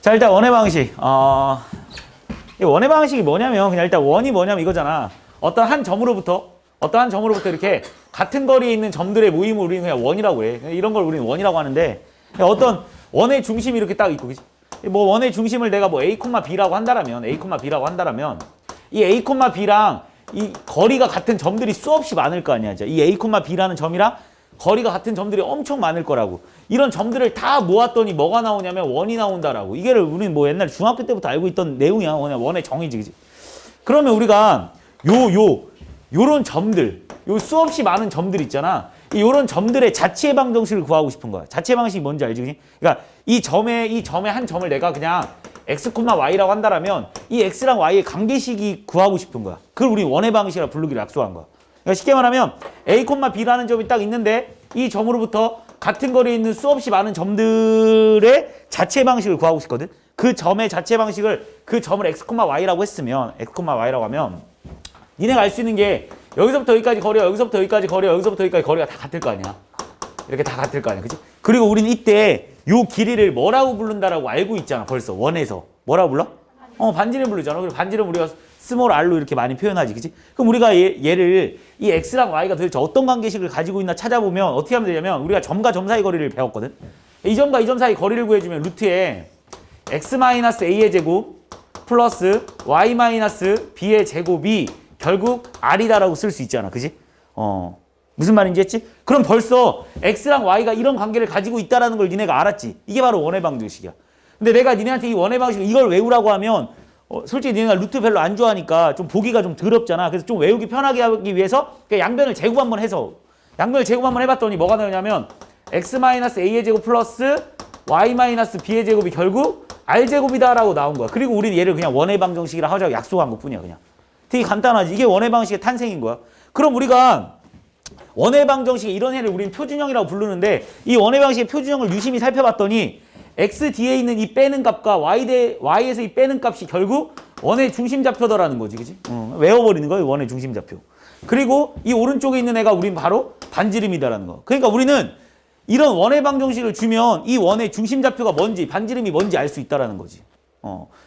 자, 일단 원의 방식. 이 원의 방식이 뭐냐면 그냥 일단 원이 뭐냐면 이거잖아. 어떤 한 점으로부터 이렇게 같은 거리에 있는 점들의 모임을 우리는 그냥 원이라고 해. 이런 걸 우리는 원이라고 하는데 어떤 원의 중심이 이렇게 딱 있고, 그치? 뭐 원의 중심을 내가 뭐 A, B라고 한다라면 이 A, B랑 이 거리가 같은 점들이 수없이 많을 거 아니야. 이 A, B라는 점이랑 거리가 같은 점들이 엄청 많을 거라고. 이런 점들을 다 모았더니 뭐가 나오냐면 원이 나온다라고. 이게 우리는 뭐 옛날 중학교 때부터 알고 있던 내용이야. 원의 정의지, 그치? 그러면 우리가 요런 점들, 요 수없이 많은 점들 있잖아. 요런 점들의 자체 방정식을 구하고 싶은 거야. 자체 방식이 뭔지 알지, 그치? 그러니까 이 점의 한 점을 내가 그냥 x, y라고 한다라면 이 x랑 y의 관계식이 구하고 싶은 거야. 그걸 우리 원의 방식이라 부르기로 약속한 거야. 그러니까 쉽게 말하면 a, b라는 점이 딱 있는데 이 점으로부터 같은 거리에 있는 수없이 많은 점들의 자체 방식을 구하고 싶거든. 그 점의 자체 방식을 그 점을 x, y라고 했으면 y라고 하면 니네가 알 수 있는 게 여기서부터 여기까지 거리와 여기서부터 여기까지 거리와 여기서부터 여기까지 거리가 다 같을 거 아니야. 이렇게 다 같을 거 아니야. 그치? 그리고 우리는 이때 요 길이를 뭐라고 부른다라고 알고 있잖아. 벌써 원에서. 뭐라고 불러? 반지름 부르잖아. 그리고 반지름 우리가 스몰 r로 이렇게 많이 표현하지. 그치? 그럼 우리가 얘를 이 x랑 y가 도대체 어떤 관계식을 가지고 있나 찾아보면 어떻게 하면 되냐면 우리가 점과 점 사이 거리를 배웠거든. 이 점과 이 점 사이 거리를 구해주면 루트에 x-a의 제곱 플러스 y-b의 제곱이 결국 r이다라고 쓸 수 있잖아. 그지? 무슨 말인지 했지? 그럼 벌써 x랑 y가 이런 관계를 가지고 있다는 걸 니네가 알았지. 이게 바로 원의 방정식이야. 근데 내가 니네한테 이 원의 방식 이걸 외우라고 하면 솔직히 니네가 루트 별로 안 좋아하니까 좀 보기가 좀 더럽잖아. 그래서 좀 외우기 편하게 하기 위해서 그냥 양변을 제곱 한번 해서 양변을 제곱 한번 해봤더니 뭐가 나오냐면 x-a의 제곱 플러스 y-b의 제곱이 결국 r제곱이다라고 나온 거야. 그리고 우리는 얘를 그냥 원의 방정식이라 하자고 약속한 것뿐이야. 그냥. 되게 간단하지. 이게 원의 방식의 탄생인 거야. 그럼 우리가 원의 방정식의 이런 해를 우리는 표준형이라고 부르는데 이 원의 방식의 표준형을 유심히 살펴봤더니 x 뒤에 있는 이 빼는 값과 y에서 이 빼는 값이 결국 원의 중심좌표더라는 거지. 그치? 외워버리는 거야. 원의 중심좌표. 그리고 이 오른쪽에 있는 애가 우린 바로 반지름이다라는 거. 그러니까 우리는 이런 원의 방정식을 주면 이 원의 중심좌표가 뭔지 반지름이 뭔지 알 수 있다라는 거지.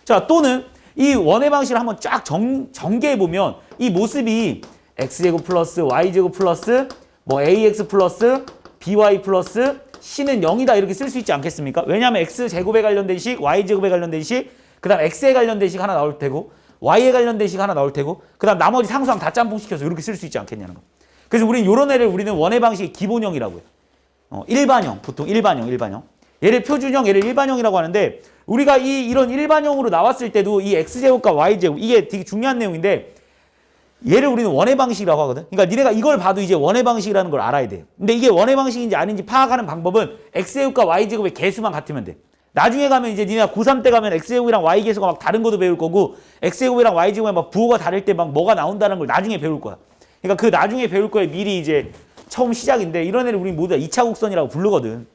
자, 또는 이 원의 방식을 한번 쫙 전개해보면 이 모습이 x제곱 플러스 y제곱 플러스 뭐 ax 플러스 by 플러스 c는 0이다 이렇게 쓸 수 있지 않겠습니까? 왜냐하면 x제곱에 관련된 식, y제곱에 관련된 식, 그 다음 x에 관련된 식 하나 나올 테고 y에 관련된 식 하나 나올 테고 그 다음 나머지 상수항 다 짬뽕시켜서 이렇게 쓸 수 있지 않겠냐는 거. 그래서 우리는 이런 애를 우리는 원의 방식의 기본형이라고 해요. 일반형, 보통 일반형. 얘를 표준형, 얘를 일반형이라고 하는데 우리가 이런 일반형으로 나왔을 때도 이 x제곱과 y제곱 이게 되게 중요한 내용인데 얘를 우리는 원의 방식이라고 하거든. 그러니까 니네가 이걸 봐도 이제 원의 방식이라는 걸 알아야 돼. 근데 이게 원의 방식인지 아닌지 파악하는 방법은 x제곱과 y제곱의 개수만 같으면 돼. 나중에 가면 이제 니네가 고3 때 가면 x제곱이랑 y개수가 막 다른 것도 배울 거고 x제곱이랑 y제곱에 막 부호가 다를 때 막 뭐가 나온다는 걸 나중에 배울 거야. 그러니까 그 나중에 배울 거에 미리 이제 처음 시작인데 이런 애를 우리 모두 다 2차 곡선이라고 부르거든.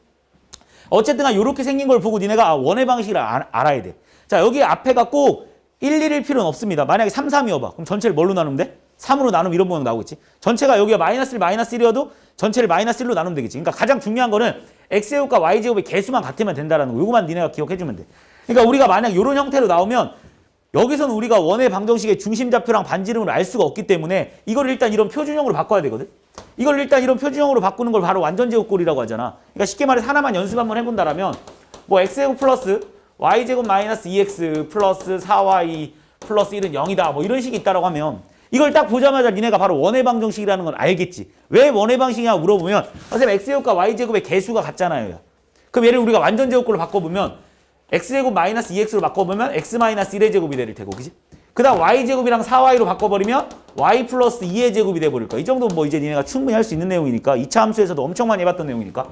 어쨌든 이렇게 생긴 걸 보고 니네가 원의 방식을 알아야 돼. 자, 여기 앞에가 꼭 1, 1일 필요는 없습니다. 만약에 3, 3이어봐. 그럼 전체를 뭘로 나누면 돼? 3으로 나누면 이런 모양 나오겠지. 전체가 여기가 마이너스 1, 마이너스 1이어도 전체를 마이너스 1로 나누면 되겠지. 그러니까 가장 중요한 거는 x제곱과 y제곱의 개수만 같으면 된다는 거. 요거만 니네가 기억해주면 돼. 그러니까 우리가 만약 이런 형태로 나오면 여기서는 우리가 원의 방정식의 중심좌표랑 반지름을 알 수가 없기 때문에 이걸 일단 이런 표준형으로 바꿔야 되거든. 이걸 일단 이런 표준형으로 바꾸는 걸 바로 완전제곱꼴이라고 하잖아. 그러니까 쉽게 말해서 하나만 연습 한번 해본다라면 뭐 x제곱 플러스 y제곱 마이너스 2x 플러스 4y 플러스 1은 0이다. 뭐 이런 식이 있다라고 하면 이걸 딱 보자마자 니네가 바로 원의 방정식이라는 건 알겠지. 왜 원의 방식이냐고 물어보면 선생님 x제곱과 y제곱의 개수가 같잖아요. 그럼 얘를 우리가 완전제곱꼴로 바꿔보면 x제곱 마이너스 2x로 바꿔보면 x 마이너스 1의 제곱이 될 테고, 그지? 그 다음 y제곱이랑 4y로 바꿔버리면 y 플러스 2의 제곱이 돼버릴 거야. 이 정도는 뭐 이제 니네가 충분히 할 수 있는 내용이니까 2차 함수에서도 엄청 많이 해봤던 내용이니까.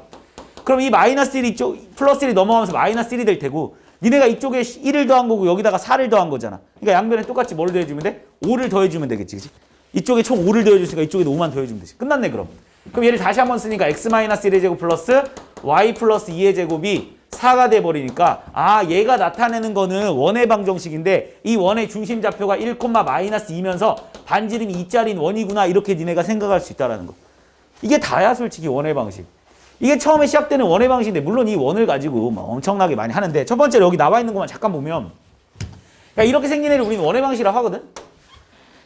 그럼 이 마이너스 1이 플러스 1이 넘어가면서 마이너스 1이 될 테고 니네가 이쪽에 1을 더한 거고 여기다가 4를 더한 거잖아. 그러니까 양변에 똑같이 뭐를 더해주면 돼? 5를 더해주면 되겠지, 그치? 이쪽에 총 5를 더해줬으니까 이쪽에도 5만 더해주면 되지. 끝났네 그럼. 그럼 얘를 다시 한번 쓰니까 x 마이너스 1의 제곱 플러스 y 플러스 2의 제곱이 4가 돼버리니까 아 얘가 나타내는 거는 원의 방정식인데 이 원의 중심좌표가 1, 마이너스 2면서 반지름이 2짜리인 원이구나 이렇게 니네가 생각할 수 있다는 거. 이게 다야 솔직히 원의 방식. 이게 처음에 시작되는 원의 방식인데 물론 이 원을 가지고 막 엄청나게 많이 하는데 첫 번째로 여기 나와 있는 것만 잠깐 보면 그러니까 이렇게 생긴 애를 우리는 원의 방식이라고 하거든.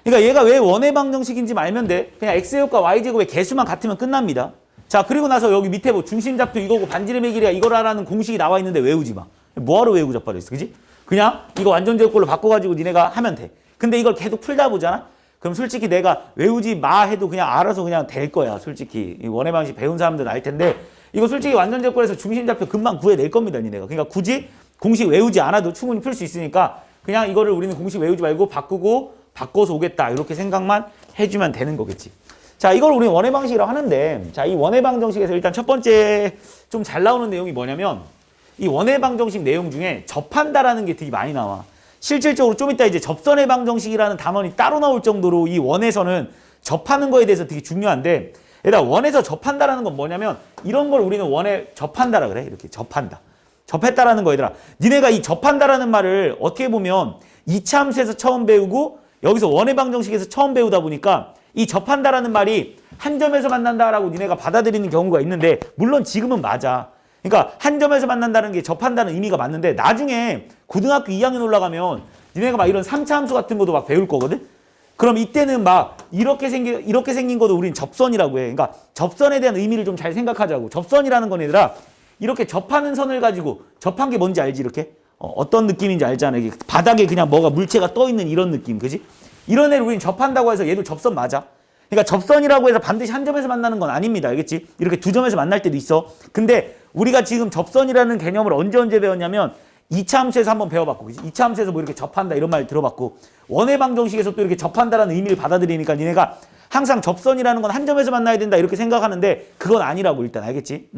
그러니까 얘가 왜 원의 방정식인지 알면 돼. 그냥 x제곱과 y제곱의 개수만 같으면 끝납니다. 자, 그리고 나서 여기 밑에 뭐 중심좌표 이거고 반지름의 길이가 이거라는 공식이 나와 있는데 외우지 마. 뭐하러 외우고 자빠져 있어, 그지? 그냥 이거 완전 제곱꼴로 바꿔가지고 니네가 하면 돼. 근데 이걸 계속 풀다 보잖아? 그럼 솔직히 내가 외우지 마 해도 그냥 알아서 그냥 될 거야, 솔직히. 이 원의 방식 배운 사람들은 알 텐데 이거 솔직히 완전 제곱꼴에서 중심좌표 금방 구해낼 겁니다, 니네가. 그러니까 굳이 공식 외우지 않아도 충분히 풀 수 있으니까 그냥 이거를 우리는 공식 외우지 말고 바꿔서 오겠다 이렇게 생각만 해주면 되는 거겠지. 자, 이걸 우리는 원의 방식이라고 하는데 자, 이 원의 방정식에서 일단 첫 번째 좀 잘 나오는 내용이 뭐냐면 이 원의 방정식 내용 중에 접한다라는 게 되게 많이 나와. 실질적으로 좀 이따 이제 접선의 방정식이라는 단원이 따로 나올 정도로 이 원에서는 접하는 거에 대해서 되게 중요한데 얘들아 원에서 접한다라는 건 뭐냐면 이런 걸 우리는 원에 접한다라 그래. 이렇게 접한다. 접했다라는 거 얘들아. 니네가 이 접한다라는 말을 어떻게 보면 2차 함수에서 처음 배우고 여기서 원의 방정식에서 처음 배우다 보니까 이 접한다라는 말이 한 점에서 만난다라고 니네가 받아들이는 경우가 있는데 물론 지금은 맞아. 그러니까 한 점에서 만난다는 게 접한다는 의미가 맞는데 나중에 고등학교 2학년 올라가면 니네가 막 이런 3차 함수 같은 것도 막 배울 거거든? 그럼 이때는 막 이렇게 생긴 것도 우린 접선이라고 해. 그러니까 접선에 대한 의미를 좀 잘 생각하자고. 접선이라는 건 얘들아 이렇게 접하는 선을 가지고 접한 게 뭔지 알지 이렇게? 어떤 느낌인지 알잖아. 이게 바닥에 그냥 뭐가 물체가 떠 있는 이런 느낌, 그지? 이런 애를 우린 접한다고 해서 얘도 접선 맞아. 그러니까 접선이라고 해서 반드시 한 점에서 만나는 건 아닙니다. 알겠지? 이렇게 두 점에서 만날 때도 있어. 근데 우리가 지금 접선이라는 개념을 언제 배웠냐면 2차 함수에서 한번 배워봤고, 그지? 2차 함수에서 뭐 이렇게 접한다 이런 말 들어봤고, 원의 방정식에서 또 이렇게 접한다라는 의미를 받아들이니까 니네가 항상 접선이라는 건 한 점에서 만나야 된다 이렇게 생각하는데 그건 아니라고 일단 알겠지?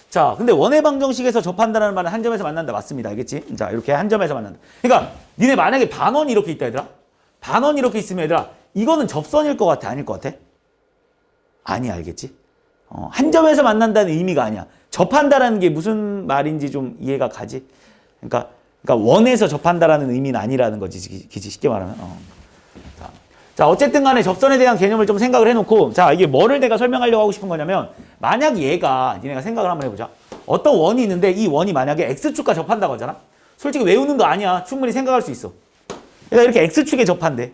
자, 근데 원의 방정식에서 접한다는 말은 한 점에서 만난다 맞습니다. 알겠지? 자, 이렇게 한 점에서 만난다. 그러니까 니네 만약에 반원이 이렇게 있다 얘들아. 반원이 이렇게 있으면 얘들아 이거는 접선일 것 같아? 아닐 것 같아? 아니, 알겠지? 한 점에서 만난다는 의미가 아니야. 접한다라는 게 무슨 말인지 좀 이해가 가지? 그러니까 원에서 접한다라는 의미는 아니라는 거지, 쉽게 말하면. 자, 어쨌든 간에 접선에 대한 개념을 좀 생각을 해놓고, 자, 이게 뭐를 내가 설명하려고 하고 싶은 거냐면, 만약 얘가, 니네가 생각을 한번 해보자. 어떤 원이 있는데, 이 원이 만약에 X축과 접한다고 하잖아? 솔직히 외우는 거 아니야. 충분히 생각할 수 있어. 얘가 이렇게 X축에 접한대.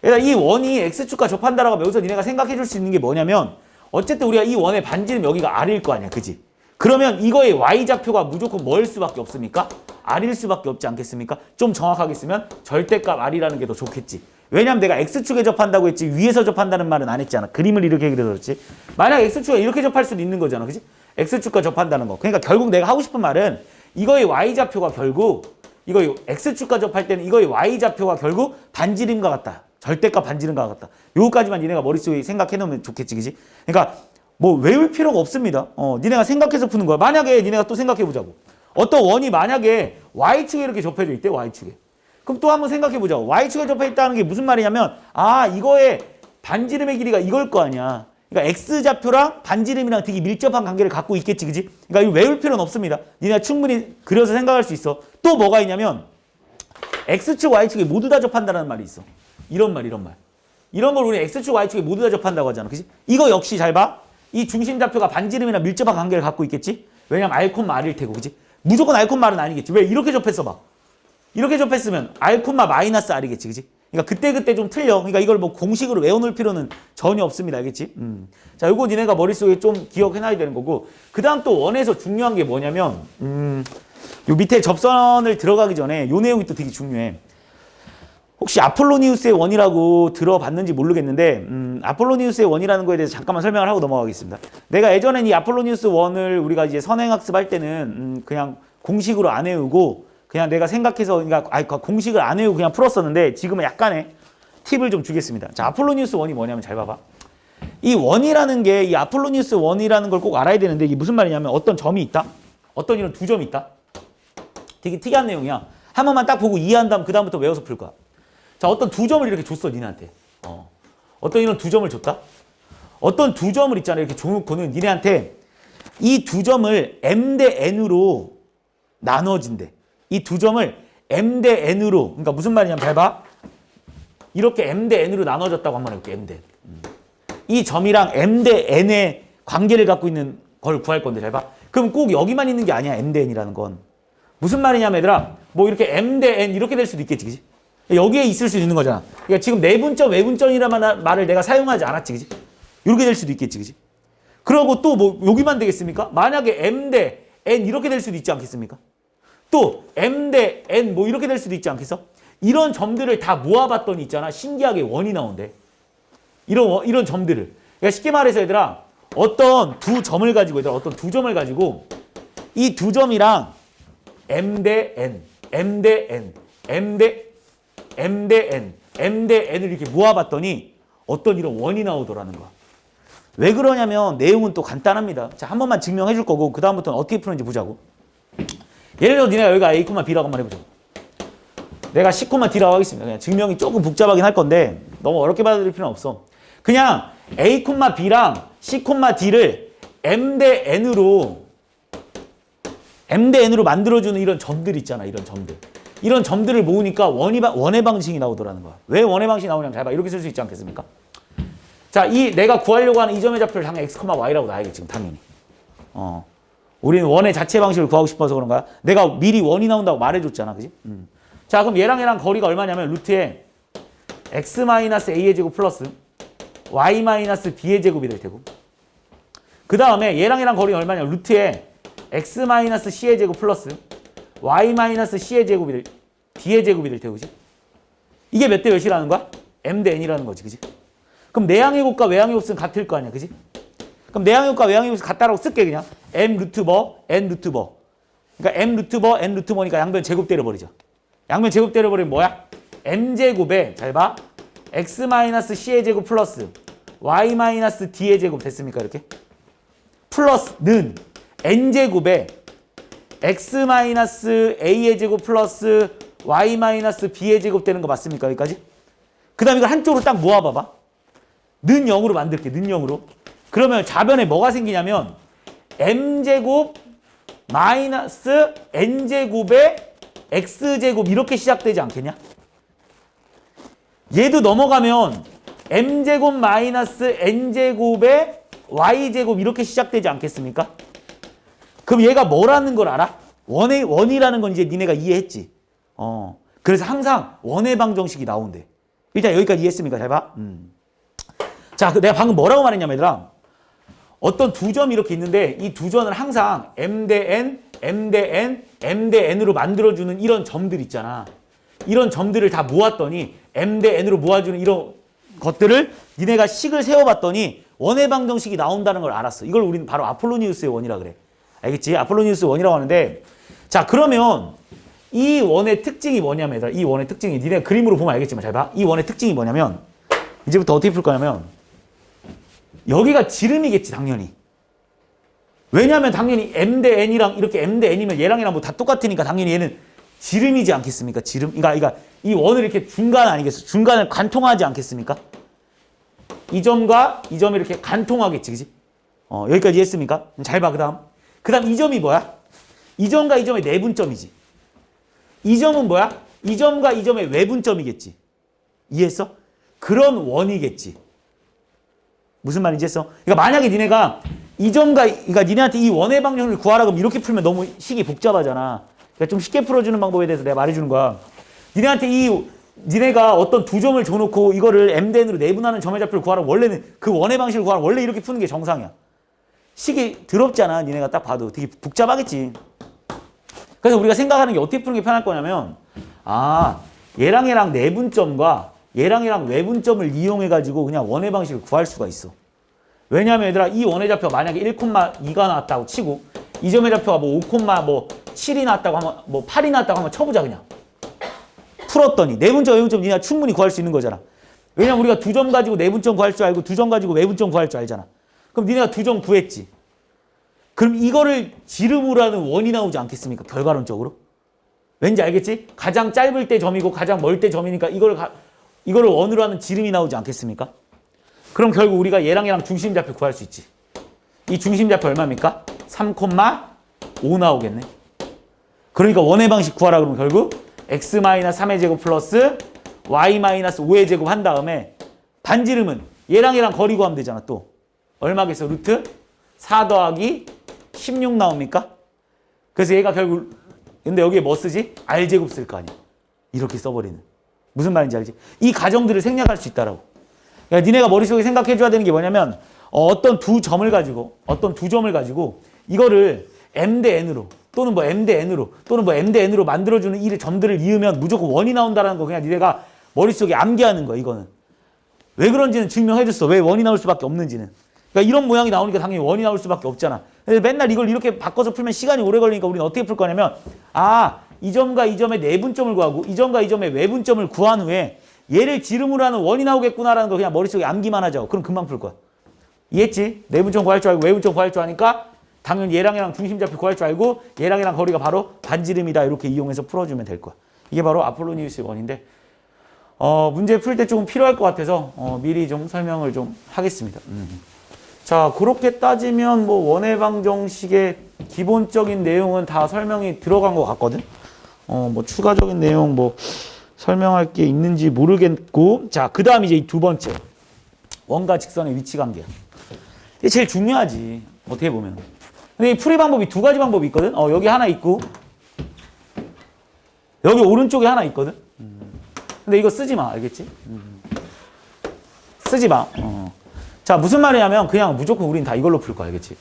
얘가 이 원이 X축과 접한다라고 하면 여기서 니네가 생각해 줄 수 있는 게 뭐냐면, 어쨌든 우리가 이 원의 반지름 여기가 R일 거 아니야. 그지? 그러면 이거의 Y좌표가 무조건 뭐일 수밖에 없습니까? R일 수밖에 없지 않겠습니까? 좀 정확하게 쓰면 절대값 R이라는 게 더 좋겠지. 왜냐면 내가 X축에 접한다고 했지 위에서 접한다는 말은 안 했잖아. 그림을 이렇게 그려줬지. 만약 X축에 이렇게 접할 수도 있는 거잖아. 그지? X축과 접한다는 거. 그러니까 결국 내가 하고 싶은 말은 이거의 Y좌표가 결국 이거 X축과 접할 때는 이거의 Y좌표가 결국 반지름과 같다. 절대값 반지름과 같다. 요거까지만 니네가 머릿속에 생각해 놓으면 좋겠지. 그지? 그러니까 뭐 외울 필요가 없습니다. 니네가 생각해서 푸는 거야. 만약에 니네가 또 생각해 보자고. 어떤 원이 만약에 Y축에 이렇게 접해져 있대. Y축에. 그럼 또 한번 생각해 보자고. Y축에 접해 있다는 게 무슨 말이냐면 이거의 반지름의 길이가 이걸 거 아니야. 그러니까 X좌표랑 반지름이랑 되게 밀접한 관계를 갖고 있겠지. 그지? 그러니까 이거 외울 필요는 없습니다. 니네가 충분히 그려서 생각할 수 있어. 또 뭐가 있냐면 X축, Y축에 모두 다 접한다는 말이 있어. 이런 말. 이런 걸 우리 X축, Y축에 모두 다 접한다고 하잖아. 그지? 이거 역시 잘 봐. 이 중심좌표가 반지름이나 밀접한 관계를 갖고 있겠지? 왜냐면 R, R일 테고, 그지? 무조건 R, R은 아니겠지. 왜? 이렇게 접했어 봐. 이렇게 접했으면 R, 마이너스 R이겠지, 그지? 그러니까 그때 좀 틀려. 그러니까 이걸 뭐 공식으로 외워놓을 필요는 전혀 없습니다, 알겠지? 자, 요거 니네가 머릿속에 좀 기억해놔야 되는 거고, 그 다음 또 원에서 중요한 게 뭐냐면, 요 밑에 접선을 들어가기 전에 요 내용이 또 되게 중요해. 혹시 아폴로니우스의 원이라고 들어봤는지 모르겠는데 아폴로니우스의 원이라는 거에 대해서 잠깐만 설명을 하고 넘어가겠습니다. 내가 예전엔 이 아폴로니우스 원을 우리가 이제 선행학습할 때는 그냥 공식으로 안 외우고 그냥 내가 생각해서 그러니까 공식을 안 외우고 그냥 풀었었는데 지금은 약간의 팁을 좀 주겠습니다. 자, 아폴로니우스 원이 뭐냐면 잘 봐봐. 이 원이라는 게 이 아폴로니우스 원이라는 걸 꼭 알아야 되는데 이게 무슨 말이냐면 어떤 점이 있다. 어떤 이런 두 점이 있다. 되게 특이한 내용이야. 한 번만 딱 보고 이해한 다음 그 다음부터 외워서 풀 거야. 자, 어떤 두 점을 이렇게 줬어, 니네한테. 어떤 이런 두 점을 줬다? 어떤 두 점을 있잖아, 이렇게 줘놓고는 니네한테 이 두 점을 M 대 N으로 나눠진대. 이 두 점을 M 대 N으로, 그러니까 무슨 말이냐면 잘 봐. 이렇게 M 대 N으로 나눠졌다고 한번 해볼게, M 대 N. 이 점이랑 M 대 N의 관계를 갖고 있는 걸 구할 건데 잘 봐. 그럼 꼭 여기만 있는 게 아니야. M 대 N이라는 건. 무슨 말이냐면 얘들아 뭐 이렇게 M 대 N 이렇게 될 수도 있겠지. 그지? 여기에 있을 수 있는 거잖아. 그러니까 지금 내분점 외분점이라는 말을 내가 사용하지 않았지. 그지? 이렇게 될 수도 있겠지. 그지? 그러고 또 뭐 여기만 되겠습니까? 만약에 M 대 N 이렇게 될 수도 있지 않겠습니까? 또 M 대 N 뭐 이렇게 될 수도 있지 않겠어? 이런 점들을 다 모아봤더니 있잖아. 신기하게 원이 나온대. 이런 점들을. 그러니까 쉽게 말해서 얘들아 어떤 두 점을 가지고 이 두 점이랑 M 대 N, M 대 N, M 대 N, M 대 N을 이렇게 모아봤더니 어떤 이런 원이 나오더라는 거야. 왜 그러냐면 내용은 또 간단합니다. 자, 한 번만 증명해 줄 거고 그 다음부터는 어떻게 푸는지 보자고. 예를 들어 니네가 여기가 A, D라고 한번 해보자고. 내가 C, D라고 하겠습니다. 그냥 증명이 조금 복잡하긴 할 건데 너무 어렵게 받아들일 필요는 없어. 그냥 A, B랑 C, D를 M 대 N으로 만들어주는 이런 점들 있잖아. 이런 점들. 이런 점들을 모으니까 원의 방식이 나오더라는 거야. 왜 원의 방식이 나오냐면 잘 봐. 이렇게 쓸 수 있지 않겠습니까? 자, 이 내가 구하려고 하는 이 점의 좌표를 당연히 x, y라고 놔야겠지. 지금 당연히. 우리는 원의 자체 방식을 구하고 싶어서 그런 거야. 내가 미리 원이 나온다고 말해줬잖아. 그지? 자, 그럼 얘랑 거리가 얼마냐면 루트에 x-a의 제곱 플러스 y-b의 제곱이 될 테고 그 다음에 얘랑 거리가 얼마냐면 루트에 x-c의 제곱 플러스 y-c의 제곱이 d의 제곱이 될 테고 그지? 이게 몇 대 몇이라는 거야? m 대 n이라는 거지. 그지? 그럼 내항의 곱과 외항의 곱은 같을 거 아니야. 그지? 그럼 내항의 곱과 외항의 곱은 같다라고 쓸게 그냥. m 루트 뭐, n 루트 뭐. 그러니까 m 루트 뭐, n 루트 뭐니까 양변 제곱 때려버리죠. 양변 제곱 때려버리면 뭐야? m 제곱에 잘 봐. x-c의 제곱 플러스 y-d의 제곱 됐습니까? 이렇게. 플러스는 n 제곱에 x-a의 제곱 플러스 y-b의 제곱 되는 거 맞습니까? 여기까지? 그 다음에 이걸 한쪽으로 딱 모아봐봐. 는 0으로 만들게. 는 0으로. 그러면 좌변에 뭐가 생기냐면 m제곱 마이너스 n제곱에 x제곱 이렇게 시작되지 않겠냐? 얘도 넘어가면 m제곱 마이너스 n제곱에 y제곱 이렇게 시작되지 않겠습니까? 그럼 얘가 뭐라는 걸 알아? 원이라는 건 이제 니네가 이해했지. 그래서 항상 원의 방정식이 나온대. 일단 여기까지 이해했습니까? 잘 봐. 자, 내가 방금 뭐라고 말했냐면 얘들아. 어떤 두 점이 이렇게 있는데 이 두 점은 항상 M 대 N, M 대 N, M 대 N으로 만들어주는 이런 점들 있잖아. 이런 점들을 다 모았더니 M 대 N으로 모아주는 이런 것들을 니네가 식을 세워봤더니 원의 방정식이 나온다는 걸 알았어. 이걸 우리는 바로 아폴로니우스의 원이라 그래. 알겠지? 아폴로니우스 원이라고 하는데 자, 그러면 이 원의 특징이 뭐냐면 얘들아. 이 원의 특징이 니네가 그림으로 보면 알겠지만 잘 봐. 이 원의 특징이 뭐냐면 이제부터 어떻게 풀 거냐면 여기가 지름이겠지 당연히. 왜냐하면 당연히 M 대 N이랑 이렇게 M 대 N이면 얘랑 뭐 다 똑같으니까 당연히 얘는 지름이지 않겠습니까? 지름. 그러니까 이 원을 이렇게 중간 아니겠어? 중간을 관통하지 않겠습니까? 이 점과 이 점이 이렇게 관통하겠지, 그지? 여기까지 이해했습니까? 잘 봐, 그 다음 이 점이 뭐야? 이 점과 이 점의 내분점이지. 이 점은 뭐야? 이 점과 이 점의 외분점이겠지. 이해했어? 그런 원이겠지. 무슨 말인지 했어? 그러니까 만약에 니네가 이 점과, 그러니까 니네한테 이 원의 방정식을 구하라 그러면 이렇게 풀면 너무 식이 복잡하잖아. 그러니까 좀 쉽게 풀어주는 방법에 대해서 내가 말해주는 거야. 니네한테 니네가 어떤 두 점을 줘놓고 이거를 m대n으로 내분하는 점의 좌표를 구하라면 원래는 그 원의 방식을 구하라면 원래 이렇게 푸는 게 정상이야. 식이 더럽잖아. 니네가 딱 봐도 되게 복잡하겠지. 그래서 우리가 생각하는 게 어떻게 푸는 게 편할 거냐면 얘랑 내분점과 얘랑 외분점을 이용해가지고 그냥 원의 방식을 구할 수가 있어. 왜냐하면 얘들아 이 원의 좌표가 만약에 1,2가 나왔다고 치고 이 점의 좌표가 뭐 5,7이 나왔다고 하면 뭐 8이 나왔다고 하면 쳐보자 그냥. 풀었더니 내분점 외분점 니가 충분히 구할 수 있는 거잖아. 왜냐면 우리가 두 점 가지고 내분점 구할 줄 알고 두 점 가지고 외분점 구할 줄 알잖아. 그럼 니네가 두 점 구했지. 그럼 이거를 지름으로 하는 원이 나오지 않겠습니까? 결과론적으로. 왠지 알겠지? 가장 짧을 때 점이고 가장 멀 때 점이니까 이거를 원으로 하는 지름이 나오지 않겠습니까? 그럼 결국 우리가 얘랑 중심좌표 구할 수 있지. 이 중심좌표 얼마입니까? 3,5 나오겠네. 그러니까 원의 방식 구하라 그러면 결국 x-3의 제곱 플러스 y-5의 제곱 한 다음에 반지름은 얘랑 거리 구하면 되잖아. 또 얼마겠어? 루트 4 더하기 16 나옵니까? 그래서 얘가 결국 근데 여기에 뭐 쓰지? R제곱 쓸 거 아니야. 이렇게 써버리는. 무슨 말인지 알지? 이 가정들을 생략할 수 있다라고. 그러니까 니네가 머릿속에 생각해줘야 되는 게 뭐냐면 어떤 두 점을 가지고 이거를 M 대 N으로 또는 뭐 M 대 N으로 또는 뭐 M 대 N으로 만들어주는 이 점들을 이으면 무조건 원이 나온다는 거 그냥 니네가 머릿속에 암기하는 거야. 이거는. 왜 그런지는 증명해줬어. 왜 원이 나올 수밖에 없는지는. 그러니까 이런 모양이 나오니까 당연히 원이 나올 수밖에 없잖아. 그래서 맨날 이걸 이렇게 바꿔서 풀면 시간이 오래 걸리니까 우리는 어떻게 풀 거냐면 이 점과 이 점의 내분점을 구하고 이 점과 이 점의 외분점을 구한 후에 얘를 지름으로 하는 원이 나오겠구나라는 거 그냥 머릿속에 암기만 하자고. 그럼 금방 풀 거야. 이해했지? 내분점 구할 줄 알고 외분점 구할 줄 아니까 당연히 얘랑 중심좌표 구할 줄 알고 얘랑 거리가 바로 반지름이다. 이렇게 이용해서 풀어주면 될 거야. 이게 바로 아폴로니우스의 원인데 문제 풀 때 조금 필요할 것 같아서 미리 좀 설명을 좀 하겠습니다. 자, 그렇게 따지면 뭐 원해방 정식의 기본적인 내용은 다 설명이 들어간 것 같거든. 뭐 추가적인 내용 뭐 설명할 게 있는지 모르겠고, 자, 그 다음 이제 두 번째 원과 직선의 위치 관계. 이게 제일 중요하지 어떻게 보면. 근데 이 풀이 방법이 두 가지 방법이 있거든. 여기 하나 있고 여기 오른쪽에 하나 있거든. 근데 이거 쓰지 마, 알겠지? 쓰지 마. 자, 무슨 말이냐면 그냥 무조건 우린 다 이걸로 풀 거야, 알겠지?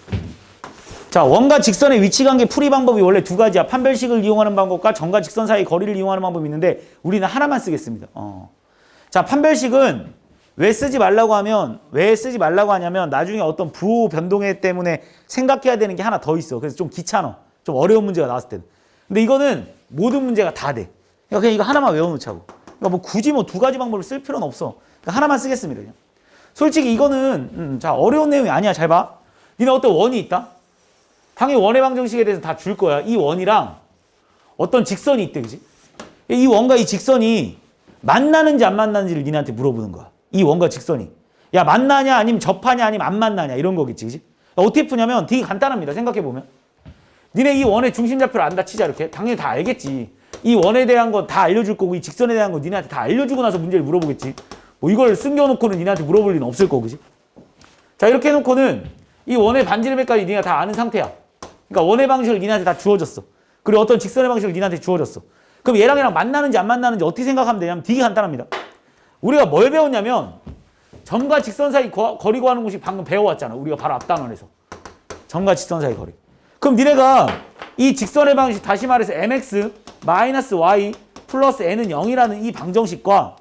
자, 원과 직선의 위치 관계 풀이 방법이 원래 두 가지야. 판별식을 이용하는 방법과 점과 직선 사이 거리를 이용하는 방법이 있는데 우리는 하나만 쓰겠습니다. 자, 판별식은 왜 쓰지 말라고 하냐면 나중에 어떤 부호 변동에 때문에 생각해야 되는 게 하나 더 있어. 그래서 좀 귀찮아. 좀 어려운 문제가 나왔을 때는. 근데 이거는 모든 문제가 다 돼. 그러니까 그냥 이거 하나만 외워놓자고. 그러니까 뭐 굳이 뭐 두 가지 방법을 쓸 필요는 없어. 그러니까 하나만 쓰겠습니다. 그냥. 솔직히 이거는 자, 어려운 내용이 아니야. 잘 봐. 니네 어떤 원이 있다? 당연히 원의 방정식에 대해서 다 줄 거야. 이 원이랑 어떤 직선이 있대, 그지? 이 원과 이 직선이 만나는지 안 만나는지를 니네한테 물어보는 거야. 이 원과 직선이. 야, 만나냐, 아니면 접하냐, 아니면 안 만나냐, 이런 거겠지, 그지? 어떻게 푸냐면 되게 간단합니다. 생각해보면. 니네 이 원의 중심좌표를 안다 치자, 이렇게. 당연히 다 알겠지. 이 원에 대한 건 다 알려줄 거고, 이 직선에 대한 건 니네한테 다 알려주고 나서 문제를 물어보겠지. 뭐 이걸 숨겨놓고는 니네한테 물어볼 리는 없을 거고, 그지? 자, 이렇게 해놓고는 이 원의 반지름에까지 니네가 다 아는 상태야. 그러니까 원의 방식을 니네한테 다 주어졌어. 그리고 어떤 직선의 방식을 니네한테 주어졌어. 그럼 얘랑 만나는지 안 만나는지 어떻게 생각하면 되냐면 되게 간단합니다. 우리가 뭘 배웠냐면 점과 직선 사이 거리 구하는 것이 방금 배워왔잖아. 우리가 바로 앞 단원에서. 점과 직선 사이 거리. 그럼 니네가 이 직선의 방식, 다시 말해서 mx 마이너스 y 플러스 n은 0이라는 이 방정식과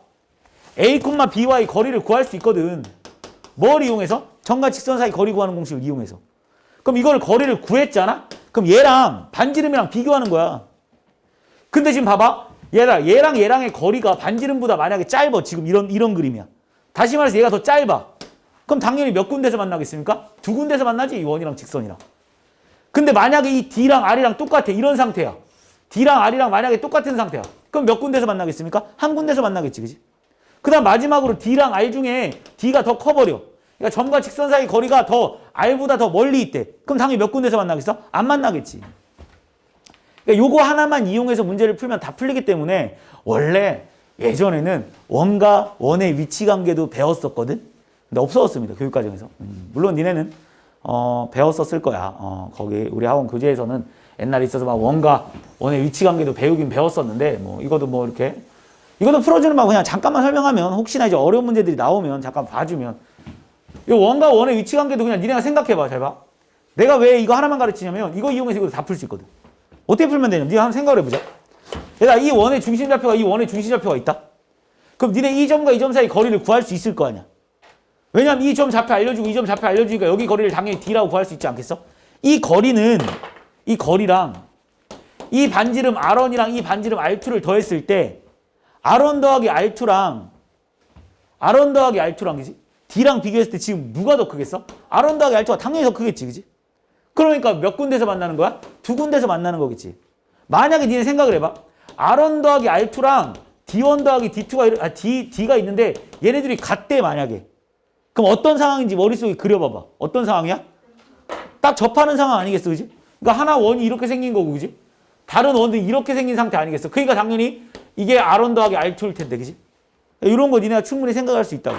a, by 거리를 구할 수 있거든. 뭘 이용해서? 점과 직선 사이 거리 구하는 공식을 이용해서. 그럼 이걸 거리를 구했잖아? 그럼 얘랑 반지름이랑 비교하는 거야. 근데 지금 봐봐. 얘랑의 거리가 반지름보다 만약에 짧아. 지금 이런 그림이야. 다시 말해서 얘가 더 짧아. 그럼 당연히 몇 군데서 만나겠습니까? 두 군데서 만나지, 이 원이랑 직선이랑. 근데 만약에 이 D랑 R이랑 똑같아. 이런 상태야. D랑 R이랑 만약에 똑같은 상태야. 그럼 몇 군데서 만나겠습니까? 한 군데서 만나겠지, 그지? 그 다음 마지막으로 D랑 R 중에 D가 더 커버려. 그러니까 점과 직선 사이 거리가 더 R보다 더 멀리 있대. 그럼 당연히 몇 군데서 만나겠어? 안 만나겠지. 그러니까 요거 하나만 이용해서 문제를 풀면 다 풀리기 때문에 원래 예전에는 원과 원의 위치 관계도 배웠었거든. 근데 없어졌습니다. 교육과정에서. 물론 니네는 배웠었을 거야. 거기 우리 학원 교재에서는 옛날에 있어서 막 원과 원의 위치 관계도 배우긴 배웠었는데 뭐 이것도 풀어주는 거 그냥 잠깐만 설명하면 혹시나 이제 어려운 문제들이 나오면 잠깐 봐주면 이 원과 원의 위치 관계도 그냥 니네가 생각해봐. 잘 봐. 내가 왜 이거 하나만 가르치냐면 이거 이용해서 이거 다 풀 수 있거든. 어떻게 풀면 되냐면 니가 한번 생각을 해보자. 얘들아, 이 원의 중심좌표가 이 원의 중심좌표가 있다. 그럼 니네 이 점과 이 점 사이 거리를 구할 수 있을 거 아니야. 왜냐면 이 점 좌표 알려주고 이 점 좌표 알려주니까 여기 거리를 당연히 D라고 구할 수 있지 않겠어? 이 거리랑 이 반지름 R1이랑 이 반지름 R2를 더했을 때 R1 더하기 R2랑 그지? D랑 비교했을 때 지금 누가 더 크겠어? R1 더하기 R2가 당연히 더 크겠지, 그지? 그러니까 몇 군데서 만나는 거야? 두 군데서 만나는 거겠지. 만약에 니네 생각을 해봐. R1 더하기 R2랑 D1 더하기 D가 있는데 얘네들이 같대, 만약에. 그럼 어떤 상황인지 머릿속에 그려봐봐. 어떤 상황이야? 딱 접하는 상황 아니겠어, 그지? 그러니까 하나 원이 이렇게 생긴 거고, 그지? 다른 원도 이렇게 생긴 상태 아니겠어? 그러니까 당연히 이게 R1 더하기 R2일 텐데, 그지? 이런 거 니네가 충분히 생각할 수 있다고.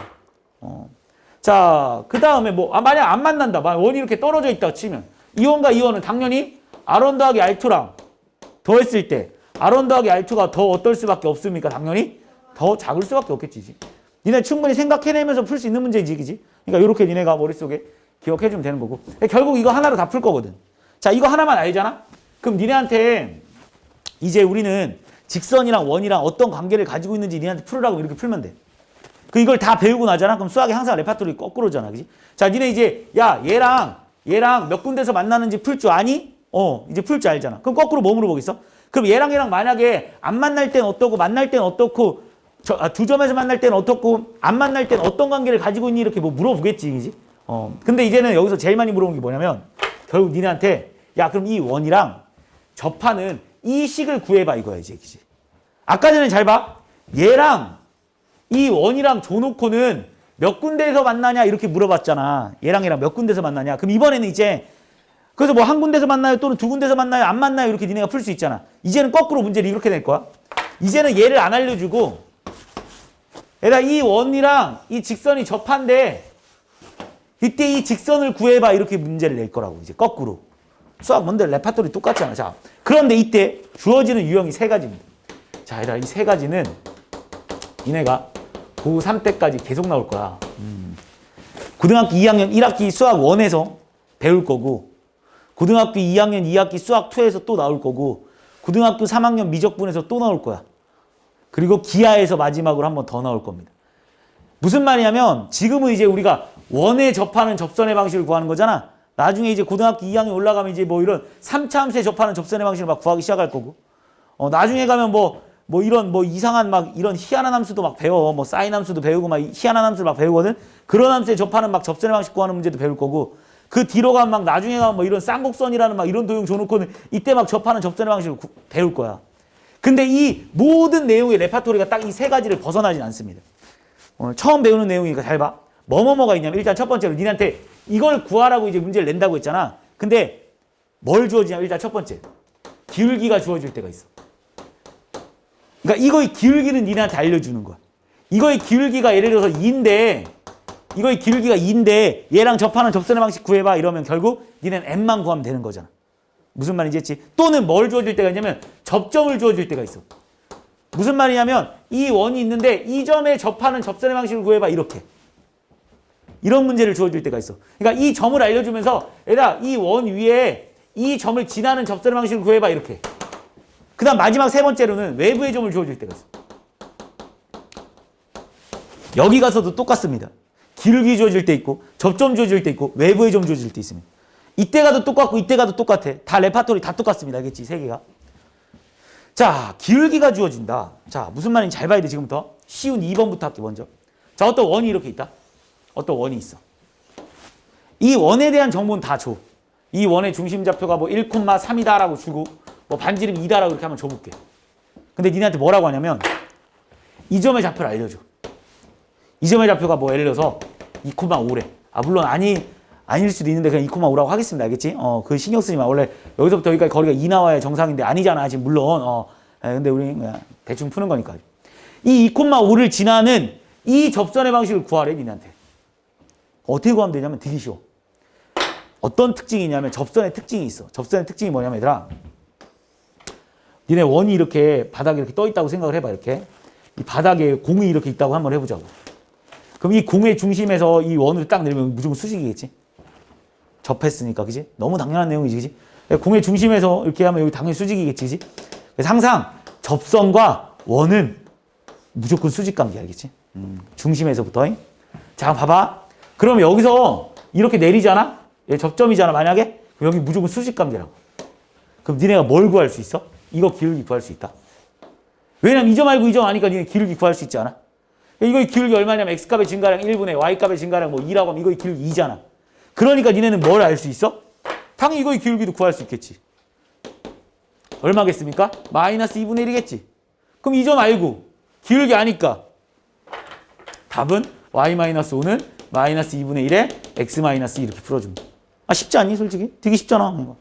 자, 자, 그 다음에 뭐, 만약 안 만난다. 만약 원이 이렇게 떨어져 있다고 치면. 이원과 이원은 당연히 R1 더하기 R2랑 더했을 때 R1 더하기 R2가 더 어떨 수밖에 없습니까? 당연히 더 작을 수밖에 없겠지. 니네 충분히 생각해내면서 풀 수 있는 문제지, 그지? 그러니까 이렇게 니네가 머릿속에 기억해주면 되는 거고. 결국 이거 하나로 다 풀 거거든. 자, 이거 하나만 알잖아? 그럼 니네한테 이제 우리는 직선이랑 원이랑 어떤 관계를 가지고 있는지 니네한테 풀으라고 이렇게 풀면 돼. 이걸 다 배우고 나잖아? 그럼 수학이 항상 레파토리 거꾸로잖아, 그지? 자, 니네 이제, 야, 얘랑 몇 군데서 만나는지 풀 줄 아니? 이제 풀 줄 알잖아. 그럼 거꾸로 뭐 물어보겠어? 그럼 얘랑 만약에 안 만날 땐 어떻고, 만날 땐 어떻고, 두 점에서 만날 땐 어떻고, 안 만날 땐 어떤 관계를 가지고 있니? 이렇게 뭐 물어보겠지, 그지? 근데 이제는 여기서 제일 많이 물어보는 게 뭐냐면, 결국 니네한테, 야, 그럼 이 원이랑 접하는 이 식을 구해봐, 이거야, 이제, 그지? 아까 전에 잘 봐. 얘랑 이 원이랑 줘놓고는 몇 군데에서 만나냐 이렇게 물어봤잖아. 얘랑 몇 군데서 만나냐. 그럼 이번에는 이제 그래서 뭐 한 군데서 만나요 또는 두 군데서 만나요 안 만나요 이렇게 니네가 풀 수 있잖아. 이제는 거꾸로 문제를 이렇게 낼 거야. 이제는 얘를 안 알려주고 얘들아 이 원이랑 이 직선이 접한데 이때 이 직선을 구해봐 이렇게 문제를 낼 거라고. 이제 거꾸로. 수학 뭔데 레파토리 똑같잖아. 자, 그런데 이때 주어지는 유형이 세 가지입니다. 자, 얘들아 이 세 가지는 니네가 고3 때까지 계속 나올 거야. 고등학교 2학년 1학기 수학 1에서 배울 거고 고등학교 2학년 2학기 수학 2에서 또 나올 거고 고등학교 3학년 미적분에서 또 나올 거야. 그리고 기하에서 마지막으로 한 번 더 나올 겁니다. 무슨 말이냐면 지금은 이제 우리가 원에 접하는 접선의 방식을 구하는 거잖아. 나중에 이제 고등학교 2학년 올라가면 이제 뭐 이런 3차 함수에 접하는 접선의 방식을 막 구하기 시작할 거고 나중에 가면 뭐 이런 이상한 막 이런 희한한 함수도 막 배워. 뭐 사인 함수도 배우고 막 희한한 함수를 막 배우거든. 그런 함수에 접하는 막 접선의 방식 구하는 문제도 배울 거고 그 뒤로 가면 막 나중에 가면 뭐 이런 쌍곡선이라는 막 이런 도형 줘놓고는 이때 막 접하는 접선의 방식을 배울 거야. 근데 이 모든 내용의 레파토리가 딱 이 세 가지를 벗어나진 않습니다. 오늘 처음 배우는 내용이니까 잘 봐. 뭐가 있냐면 일단 첫 번째로 니네한테 이걸 구하라고 이제 문제를 낸다고 했잖아. 근데 뭘 주어지냐면 일단 첫 번째 기울기가 주어질 때가 있어. 그러니까 이거의 기울기는 니네한테 알려주는 거야. 이거의 기울기가 예를 들어서 2인데 이거의 기울기가 2인데 얘랑 접하는 접선의 방식 구해봐 이러면 결국 니네는 n만 구하면 되는 거잖아. 무슨 말인지 했지? 또는 뭘 주어질 때가 있냐면 접점을 주어질 때가 있어. 무슨 말이냐면 이 원이 있는데 이 점에 접하는 접선의 방식을 구해봐 이렇게. 이런 문제를 주어질 때가 있어. 그러니까 이 점을 알려주면서 얘들아 이 원 위에 이 점을 지나는 접선의 방식을 구해봐 이렇게. 그 다음 마지막 세 번째로는 외부의 점을 주어질 때가 있어. 여기 가서도 똑같습니다. 기울기 주어질 때 있고 접점 주어질 때 있고 외부의 점 주어질 때 있습니다. 이때 가도 똑같고 이때 가도 똑같아. 다 레파토리 다 똑같습니다. 알겠지? 세 개가. 자, 기울기가 주어진다. 자, 무슨 말인지 잘 봐야 돼 지금부터. 쉬운 2번부터 할게 먼저. 자, 어떤 원이 이렇게 있다. 어떤 원이 있어. 이 원에 대한 정보는 다 줘. 이 원의 중심 좌표가 뭐 1,3이다라고 주고 뭐 반지름 2다라고 이렇게 한번 줘볼게. 근데 니네한테 뭐라고 하냐면 이 점의 좌표를 알려줘. 이 점의 좌표가 뭐 예를 들어서 2,5래. 물론 아닐 수도 있는데 그냥 2,5라고 하겠습니다. 알겠지? 그 신경 쓰지 마. 원래 여기서부터 여기까지 거리가 2 나와야 정상인데 아니잖아. 지금 물론. 근데 우리 그냥 대충 푸는 거니까. 이 2,5를 지나는 이 접선의 방식을 구하래, 니네한테. 어떻게 구하면 되냐면 되게 쉬워. 어떤 특징이냐면 접선의 특징이 있어. 접선의 특징이 뭐냐면 얘들아. 니네 원이 이렇게 바닥에 이렇게 떠 있다고 생각을 해봐. 이렇게. 이 바닥에 공이 이렇게 있다고 한번 해보자고. 그럼 이 공의 중심에서 이 원을 딱 내리면 무조건 수직이겠지? 접했으니까, 그지? 너무 당연한 내용이지, 그지? 공의 중심에서 이렇게 하면 여기 당연히 수직이겠지, 그지? 그래서 항상 접선과 원은 무조건 수직 관계, 알겠지? 중심에서부터. 자, 봐봐. 그럼 여기서 이렇게 내리잖아? 얘 접점이잖아, 만약에? 그럼 여기 무조건 수직 관계라고. 그럼 니네가 뭘 구할 수 있어? 이거 기울기 구할 수 있다. 왜냐면 이 점 알고 이 점 아니까 니네 기울기 구할 수 있지 않아? 이거의 기울기 얼마냐면 x값의 증가량 1분의 y값의 증가량 뭐 2라고 하면 이거의 기울기 2잖아. 그러니까 니네는 뭘 알 수 있어? 당연히 이거의 기울기도 구할 수 있겠지. 얼마겠습니까? 마이너스 2분의 1이겠지. 그럼 이 점 알고 기울기 아니까 답은 y-5는 마이너스 2분의 1에 x-2 이렇게 풀어줍니다. 쉽지 않니 솔직히? 되게 쉽잖아.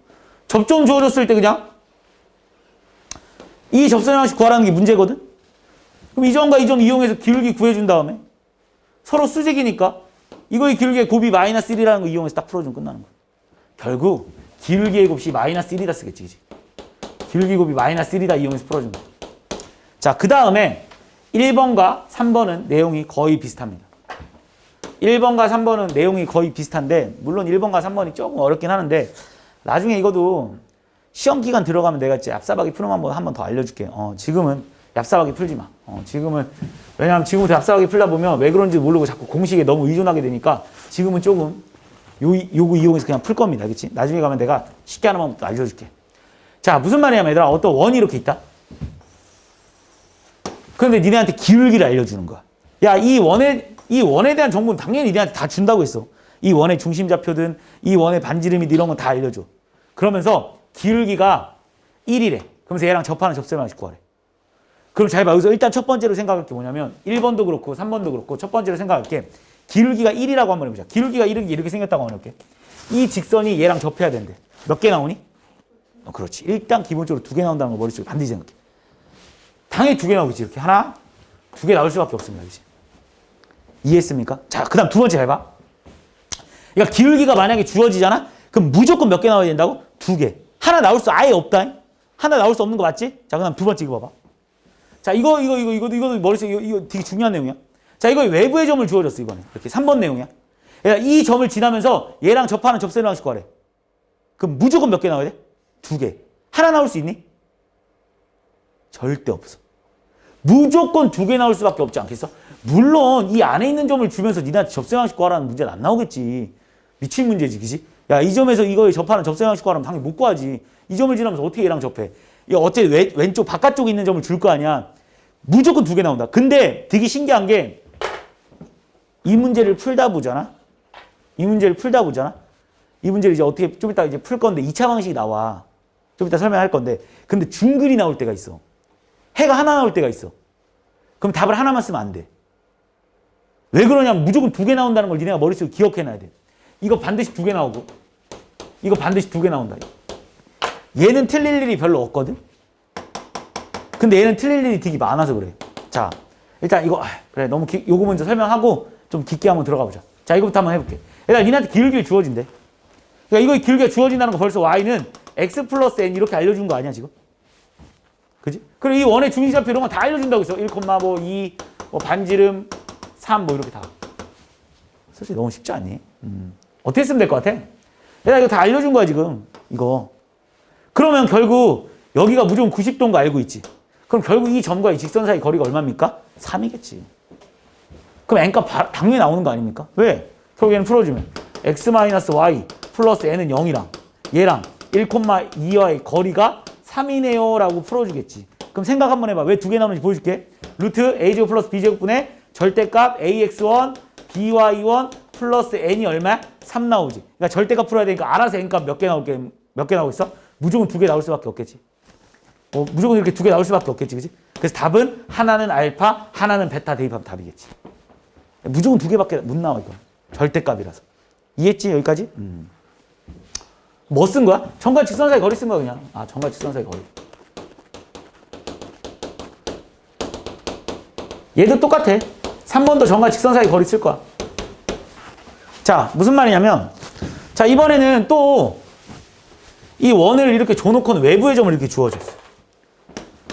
접점 주어졌을 때 그냥 이 접선의 방식 구하라는 게 문제거든? 그럼 이 점과 이 점 이용해서 기울기 구해준 다음에 서로 수직이니까 이거의 기울기의 곱이 마이너스 1이라는 거 이용해서 딱 풀어주면 끝나는 거야. 결국 기울기의 곱이 마이너스 1이다 쓰겠지. 그치? 기울기 곱이 마이너스 1이다 이용해서 풀어주면 돼. 자, 그 다음에 1번과 3번은 내용이 거의 비슷합니다. 1번과 3번은 내용이 거의 비슷한데 물론 1번과 3번이 조금 어렵긴 하는데 나중에 이것도 시험 기간 들어가면 내가 이제 얍사박이 푸는 방법 한 번 더 알려줄게. 지금은 얍사박이 풀지 마. 지금은 왜냐하면 지금부터 얍사박이 풀다 보면 왜 그런지 모르고 자꾸 공식에 너무 의존하게 되니까 지금은 조금 요거 이용해서 그냥 풀 겁니다. 그렇지? 나중에 가면 내가 쉽게 하는 방법도 알려줄게. 자, 무슨 말이냐면 얘들아 어떤 원이 이렇게 있다. 그런데 니네한테 기울기를 알려주는 거야. 야, 이 원에 대한 정보는 당연히 니네한테 다 준다고 했어. 이 원의 중심좌표든 이 원의 반지름이든 이런 건 다 알려줘. 그러면서 기울기가 1이래. 그러면서 얘랑 접하는 접셈방식 구하래. 그럼 잘 봐. 여기서 일단 첫 번째로 생각할 게 뭐냐면 1번도 그렇고 3번도 그렇고 첫 번째로 생각할 게 기울기가 1이라고 한번 해보자. 기울기가 1은 이렇게 생겼다고 한번 해볼게. 이 직선이 얘랑 접해야 된대. 몇 개 나오니? 그렇지. 일단 기본적으로 2개 나온다는 거 머릿속에 반드시 생각해. 당연히 2개 나오겠지. 이렇게 하나, 2개 나올 수밖에 없습니다. 그렇지? 이해했습니까? 자, 그 다음 두 번째 잘 봐. 그러니까 기울기가 만약에 주어지잖아? 그럼 무조건 몇 개 나와야 된다고? 2개. 하나 나올 수 아예 없다. 하나 나올 수 없는 거 맞지? 자, 그 다음 두 번째 이거 봐봐. 자, 이거 머릿속에 이거 되게 중요한 내용이야. 자, 이거 외부의 점을 주어졌어, 이거는. 이렇게 3번 내용이야. 그러니까 이 점을 지나면서 얘랑 접하는 접셈 방식 구하래. 그럼 무조건 몇 개 나와야 돼? 2개. 하나 나올 수 있니? 절대 없어. 무조건 2개 나올 수밖에 없지 않겠어? 물론 이 안에 있는 점을 주면서 니네한테 접셈 방식 구하라는 문제는 안 나오겠지. 미친 문제지, 그지? 야, 이 점에서 이거에 접하는 접셈 방식 구하라면 당연히 못 구하지. 이 점을 지나면서 어떻게 얘랑 접해? 어째 왼쪽 바깥쪽에 있는 점을 줄 거 아니야. 무조건 2개 나온다. 근데 되게 신기한 게 이 문제를 풀다 보잖아. 이 문제를 이제 어떻게 좀 이따 이제 풀 건데 2차 방식이 나와. 좀 이따 설명할 건데. 근데 중근이 나올 때가 있어. 해가 하나 나올 때가 있어. 그럼 답을 하나만 쓰면 안 돼. 왜 그러냐면 무조건 2개 나온다는 걸 니네가 머릿속에 기억해놔야 돼. 이거 반드시 2개 나오고 이거 반드시 2개 나온다. 얘는 틀릴 일이 별로 없거든. 근데 얘는 틀릴 일이 되게 많아서 그래. 자, 일단 이거 그래 너무 요거 먼저 설명하고 좀 깊게 한번 들어가 보자. 자, 이거부터 한번 해볼게. 일단 니네한테 기울기를 주어진대. 그러니까 이거 기울기가 주어진다는 거 벌써 y는 x 플러스 n 이렇게 알려준 거 아니야 지금? 그지? 그리고 이 원의 중심좌표 이런 거 다 알려준다고 했어. 1,2 뭐 반지름 3 뭐 이렇게 다. 솔직히 너무 쉽지 않니? 어떻게 쓰면 될 것 같아? 얘들아 이거 다 알려준 거야 지금 이거. 그러면 결국 여기가 무조건 90도인 거 알고 있지. 그럼 결국 이 점과 이 직선 사이 거리가 얼마입니까? 3이겠지. 그럼 n값 당연히 나오는 거 아닙니까? 왜? 결국에는 풀어주면 x-y 플러스 n은 0이랑 얘랑 1,2와의 거리가 3이네요 라고 풀어주겠지. 그럼 생각 한번 해봐. 왜 2개 나오는지 보여줄게. 루트 a제곱 플러스 b제곱분의 절대값 ax1 by1 플러스 n이 얼마야? 3 나오지. 그러니까 절대값 풀어야 되니까 알아서 n값 몇 개 나오고 있어? 무조건 2개 나올 수밖에 없겠지. 무조건 이렇게 2개 나올 수밖에 없겠지. 그치? 그래서 답은 하나는 알파, 하나는 베타 대입하면 답이겠지. 무조건 2개밖에 못 나와, 이거. 절대값이라서. 이해했지? 여기까지? 뭐 쓴 거야? 점과 직선 사이 거리 쓴 거야, 그냥. 아, 점과 직선 사이 거리. 얘도 똑같아. 3번도 점과 직선 사이 거리 쓸 거야. 자, 무슨 말이냐면, 자, 이번에는 또 이 원을 이렇게 줘놓고는 외부의 점을 이렇게 주어줬어.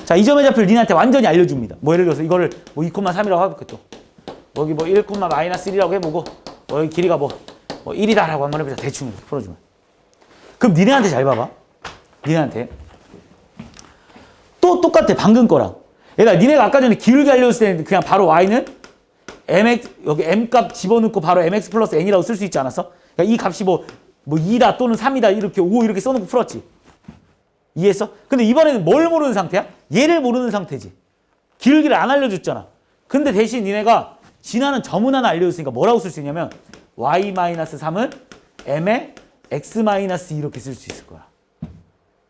자, 이 점의 좌표를 니네한테 완전히 알려줍니다. 뭐 예를 들어서 이거를 뭐 2,3이라고 해볼게 또. 여기 뭐 1,-1이라고 해보고 여기 길이가 뭐 1이다라고 한번 해보자. 대충 이렇게 풀어주면. 그럼 니네한테 잘 봐봐. 니네한테. 또 똑같아. 방금 거랑. 얘가 니네가 아까 전에 기울기 알려줬을 때 그냥 바로 y는 mx 여기 m값 집어넣고 바로 mx 플러스 n이라고 쓸 수 있지 않았어? 그러니까 이 값이 뭐 2다 또는 3이다 이렇게 5 이렇게 써놓고 풀었지. 이해했어? 근데 이번에는 뭘 모르는 상태야? 얘를 모르는 상태지. 기울기를 안 알려줬잖아. 근데 대신 니네가 지나는 점은 하나 알려줬으니까 뭐라고 쓸 수 있냐면 y-3은 m의 x- 이렇게 쓸 수 있을 거야.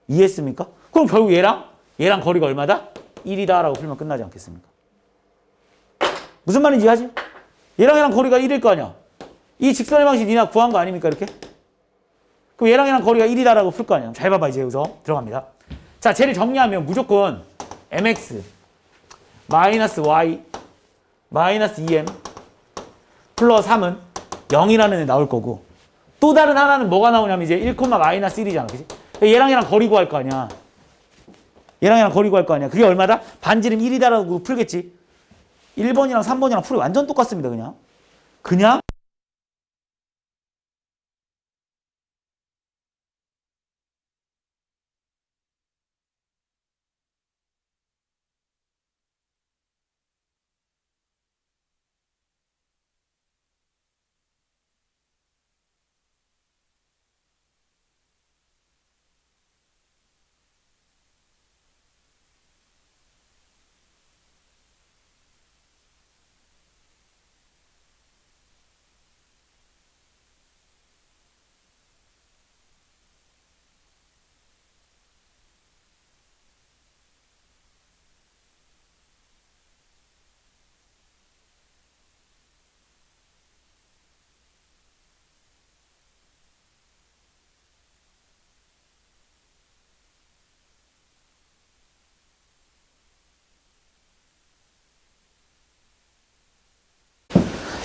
이해했습니까? 그럼 결국 얘랑 거리가 얼마다? 1이다 라고 풀면 끝나지 않겠습니까? 무슨 말인지 이해하지? 얘랑 거리가 1일 거 아니야. 이 직선의 방식 니네가 구한 거 아닙니까 이렇게? 그럼 얘랑 거리가 1이다라고 풀 거 아니야. 잘 봐봐. 이제 여기서 들어갑니다. 자, 쟤를 정리하면 무조건 mx 마이너스 y 마이너스 2m 플러스 3은 0이라는 애 나올 거고 또 다른 하나는 뭐가 나오냐면 이제 1, 마이너스 1이잖아. 그치? 얘랑 거리 구할 거 아니야. 얘랑 거리 구할 거 아니야. 그게 얼마다? 반지름 1이다라고 풀겠지. 1번이랑 3번이랑 풀이 완전 똑같습니다. 그냥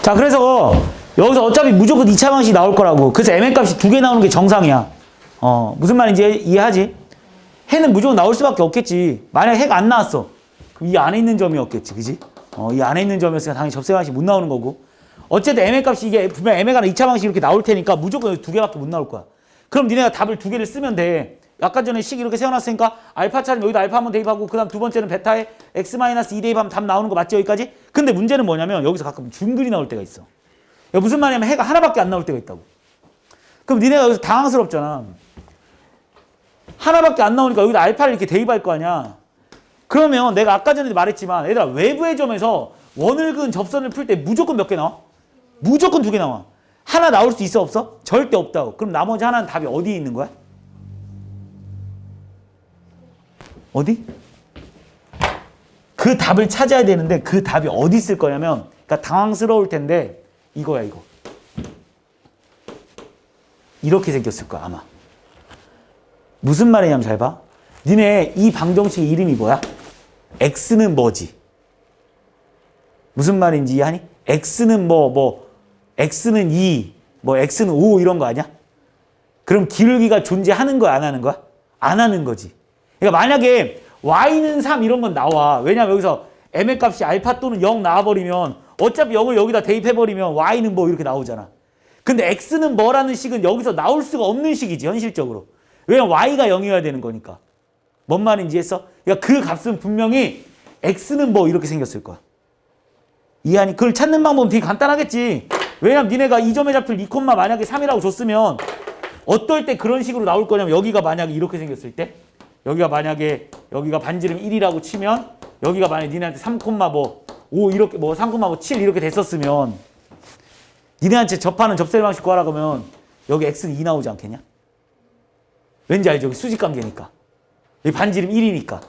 자, 그래서 여기서 어차피 무조건 2차 방식이 나올 거라고. 그래서 mn 값이 2개 나오는 게 정상이야. 무슨 말인지 이해하지? 해는 무조건 나올 수밖에 없겠지. 만약 해가 안 나왔어. 그럼 이 안에 있는 점이었겠지. 그지? 이 안에 있는 점이었으니까 당연히 접세 방식이 못 나오는 거고. 어쨌든 mn 값이 이게 분명 mn가 2차 방식이 이렇게 나올 테니까 무조건 2개밖에 못 나올 거야. 그럼 니네가 답을 2개를 쓰면 돼. 아까 전에 식 이렇게 세워놨으니까 알파 차는 여기다 알파 한번 대입하고 그 다음 두 번째는 베타에 x-2 대입하면 답 나오는 거 맞지 여기까지? 근데 문제는 뭐냐면 여기서 가끔 중근이 나올 때가 있어. 무슨 말이냐면 해가 하나밖에 안 나올 때가 있다고. 그럼 니네가 여기서 당황스럽잖아. 하나밖에 안 나오니까 여기다 알파를 이렇게 대입할 거 아니야. 그러면 내가 아까 전에도 말했지만 얘들아 외부의 점에서 원을 그은 접선을 풀 때 무조건 몇 개 나와? 무조건 2개 나와. 하나 나올 수 있어 없어? 절대 없다고. 그럼 나머지 하나는 답이 어디에 있는 거야? 어디? 그 답을 찾아야 되는데 그 답이 어디 있을 거냐면 그러니까 당황스러울 텐데 이거야 이거. 이렇게 생겼을 거야 아마. 무슨 말이냐면 잘 봐. 니네 이 방정식의 이름이 뭐야? x는 뭐지? 무슨 말인지 이해하니? x는 x는 2, x는 5 이런 거 아니야? 그럼 기울기가 존재하는 거야 안 하는 거야? 안 하는 거지. 그러니까 만약에 y는 3 이런 건 나와. 왜냐면 여기서 m의 값이 알파 또는 0 나와버리면 어차피 0을 여기다 대입해버리면 y는 이렇게 나오잖아. 근데 x는 뭐라는 식은 여기서 나올 수가 없는 식이지 현실적으로. 왜냐면 y가 0이어야 되는 거니까. 뭔 말인지 했어? 그러니까 그 값은 분명히 x는 이렇게 생겼을 거야. 이해하니? 그걸 찾는 방법은 되게 간단하겠지. 왜냐면 니네가 이 점의 좌표를 2, 만약에 3이라고 줬으면 어떨 때 그런 식으로 나올 거냐면 여기가 만약에 이렇게 생겼을 때 여기가 만약에 여기가 반지름 1이라고 치면 여기가 만약에 니네한테 3, 5 이렇게 3, 7 이렇게 됐었으면 니네한테 접하는 접세 방식 구하라 그러면 여기 x는 2 나오지 않겠냐? 왠지 알죠? 수직 관계니까. 여기 반지름 1이니까.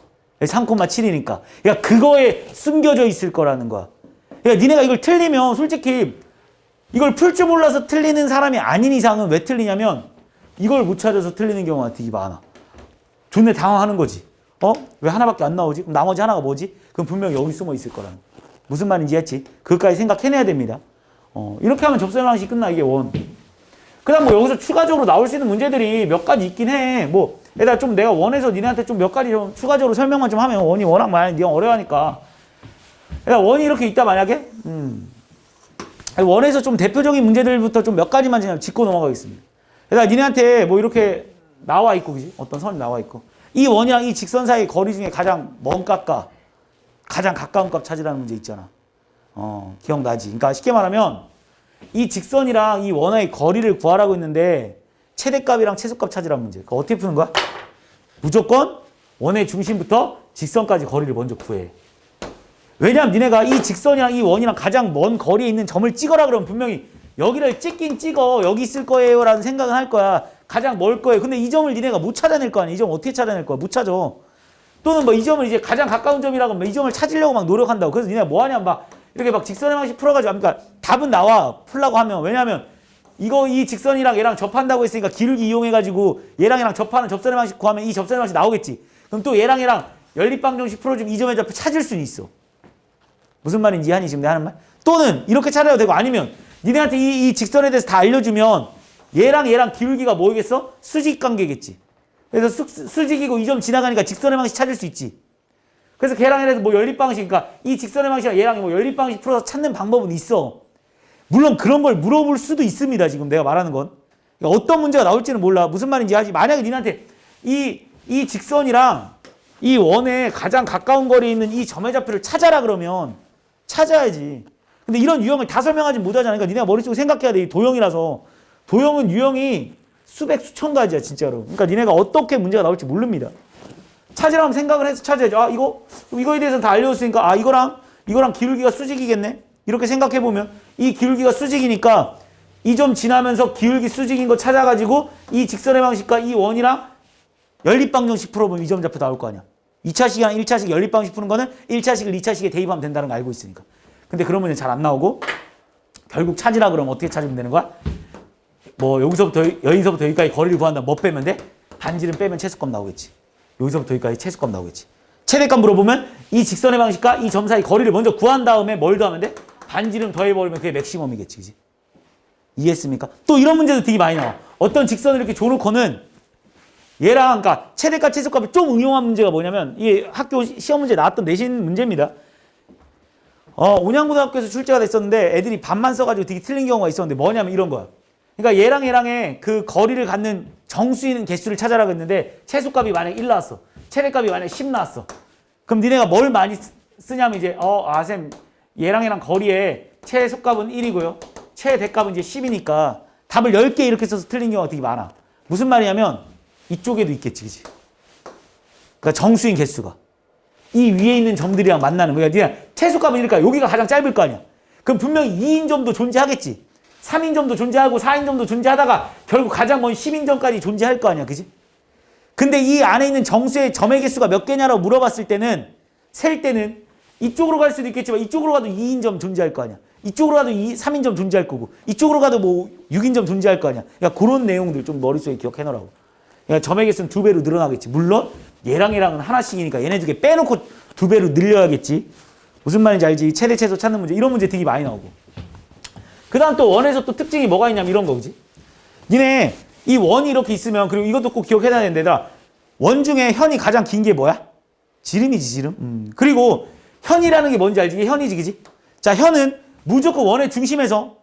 여기 3,7이니까. 그러니까 그거에 숨겨져 있을 거라는 거야. 그러니까 니네가 이걸 틀리면 솔직히 이걸 풀 줄 몰라서 틀리는 사람이 아닌 이상은 왜 틀리냐면 이걸 못 찾아서 틀리는 경우가 되게 많아. 존내 당황하는 거지. 왜 하나밖에 안 나오지? 그럼 나머지 하나가 뭐지? 그럼 분명히 여기 숨어 있을 거라는. 무슨 말인지 했지? 그것까지 생각해내야 됩니다. 이렇게 하면 접세 방식이 끝나 이게 원. 그 다음 여기서 추가적으로 나올 수 있는 문제들이 몇 가지 있긴 해. 얘들아 좀 내가 원에서 니네한테 좀 몇 가지 좀 추가적으로 설명만 좀 하면 원이 워낙 많이 니가 어려워하니까. 얘들아 원이 이렇게 있다 만약에 원에서 좀 대표적인 문제들부터 좀 몇 가지만 그냥 짚고 넘어가겠습니다. 얘들아 니네한테 이렇게 나와 있고 그지? 어떤 선이 나와 있고 이 원이랑 이 직선 사이 거리 중에 가장 먼 값과 가장 가까운 값 찾으라는 문제 있잖아. 기억나지? 그러니까 쉽게 말하면 이 직선이랑 이 원의 거리를 구하라고 했는데 최대값이랑 최소값 찾으라는 문제. 그거 어떻게 푸는 거야? 무조건 원의 중심부터 직선까지 거리를 먼저 구해. 왜냐면 니네가 이 직선이랑 이 원이랑 가장 먼 거리에 있는 점을 찍어라 그러면 분명히 여기를 찍긴 찍어. 여기 있을 거예요 라는 생각은 할 거야. 가장 멀 거예요. 근데 이 점을 니네가 못 찾아낼 거 아니야. 이 점 어떻게 찾아낼 거야? 못 찾아. 또는 이 점을 이제 가장 가까운 점이라고 하면 이 점을 찾으려고 막 노력한다고. 그래서 니네가 뭐 하냐 이렇게 직선의 방식 풀어가지고 그러니까 답은 나와. 풀라고 하면. 왜냐면 이 직선이랑 얘랑 접한다고 했으니까 기울기 이용해가지고 얘랑 접하는 접선의 방식 구하면 이 접선의 방식 나오겠지. 그럼 또 얘랑 연립방정식 풀어주면 이 점의 좌표 찾을 수는 있어. 무슨 말인지 이해하니 지금 내가 하는 말? 또는 이렇게 찾아도 되고 아니면 니네한테 이 직선에 대해서 다 알려주면 얘랑 기울기가 뭐겠어? 수직 관계겠지. 그래서 수직이고 이 점 지나가니까 직선의 방식 찾을 수 있지. 그래서 걔랑 얘네도 뭐 연립 방식, 그러니까 이 직선의 방식이랑 얘랑 뭐 연립 방식 풀어서 찾는 방법은 있어. 물론 그런 걸 물어볼 수도 있습니다. 지금 내가 말하는 건. 그러니까 어떤 문제가 나올지는 몰라. 무슨 말인지 하지. 만약에 니네한테 이 직선이랑 이 원에 가장 가까운 거리에 있는 이 점의 좌표를 찾아라 그러면 찾아야지. 근데 이런 유형을 다 설명하지 못하잖아. 그러니까 니네가 머릿속에 생각해야 돼. 이 도형이라서. 도형은 유형이 수백 수천 가지야 진짜로. 그러니까 니네가 어떻게 문제가 나올지 모릅니다. 찾으라면 생각을 해서 찾아야죠. 아 이거에 대해서는 다 알려줬으니까 아 이거랑 기울기가 수직이겠네. 이렇게 생각해 보면 이 기울기가 수직이니까 이 점 지나면서 기울기 수직인 거 찾아가지고 이 직선의 방식과 이 원이랑 연립방정식 풀어보면 이 점 좌표 나올 거 아니야. 2차식이랑 1차식 연립방식 푸는 거는 1차식을 2차식에 대입하면 된다는 거 알고 있으니까. 근데 그런 문제 잘 안 나오고 결국 찾으라 그러면 어떻게 찾으면 되는 거야? 뭐 여기서부터 여기까지 거리를 구한다. 뭐 빼면 돼? 반지름 빼면 최소값 나오겠지. 여기서부터 여기까지 최소값 나오겠지. 최대값 물어보면 이 직선의 방식과 이 점 사이 거리를 먼저 구한 다음에 뭘 더하면 돼? 반지름 더해버리면 그게 맥시멈이겠지. 그지? 이해했습니까? 또 이런 문제도 되게 많이 나와. 어떤 직선을 이렇게 줘놓고는 얘랑 그러니까 최대값 최소값을 좀 응용한 문제가 뭐냐면 이게 학교 시험 문제 나왔던 내신 문제입니다. 온양고등학교에서 출제가 됐었는데 애들이 반만 써가지고 되게 틀린 경우가 있었는데 뭐냐면 이런 거야. 그러니까 얘랑의 그 거리를 갖는 정수 있는 개수를 찾아라고 했는데 최소값이 만약 1 나왔어. 최대값이 만약 10 나왔어. 그럼 니네가 뭘 많이 쓰냐면 이제 쌤 얘랑 거리에 최소값은 1이고요. 최대값은 이제 10이니까 답을 10개 이렇게 써서 틀린 경우가 되게 많아. 무슨 말이냐면 이쪽에도 있겠지. 그치? 그러니까 정수인 개수가 이 위에 있는 점들이랑 만나는 거야. 니네 최소값은 1이니까 여기가 가장 짧을 거 아니야. 그럼 분명히 2인 점도 존재하겠지. 3인 점도 존재하고 4인 점도 존재하다가 결국 가장 먼 10인 점까지 존재할 거 아니야. 그지? 근데 이 안에 있는 정수의 점의 개수가 몇 개냐라고 물어봤을 때는 셀 때는 이쪽으로 갈 수도 있겠지만 이쪽으로 가도 2인 점 존재할 거 아니야. 이쪽으로 가도 3인 점 존재할 거고 이쪽으로 가도 뭐 6인 점 존재할 거 아니야. 그러니까 그런 내용들 좀 머릿속에 기억해 놓으라고. 그러니까 점의 개수는 2배로 늘어나겠지. 물론 얘랑은 하나씩이니까 얘네 두 개 빼놓고 2배로 늘려야겠지. 무슨 말인지 알지? 최대 최소 찾는 문제. 이런 문제 되게 많이 나오고. 그 다음 또 원에서 또 특징이 뭐가 있냐면 이런 거, 그지? 니네 이 원이 이렇게 있으면 그리고 이것도 꼭 기억해야 되는데 원 중에 현이 가장 긴 게 뭐야? 지름이지, 지름. 그리고 현이라는 게 뭔지 알지? 이게 현이지, 그지? 자, 현은 무조건 원의 중심에서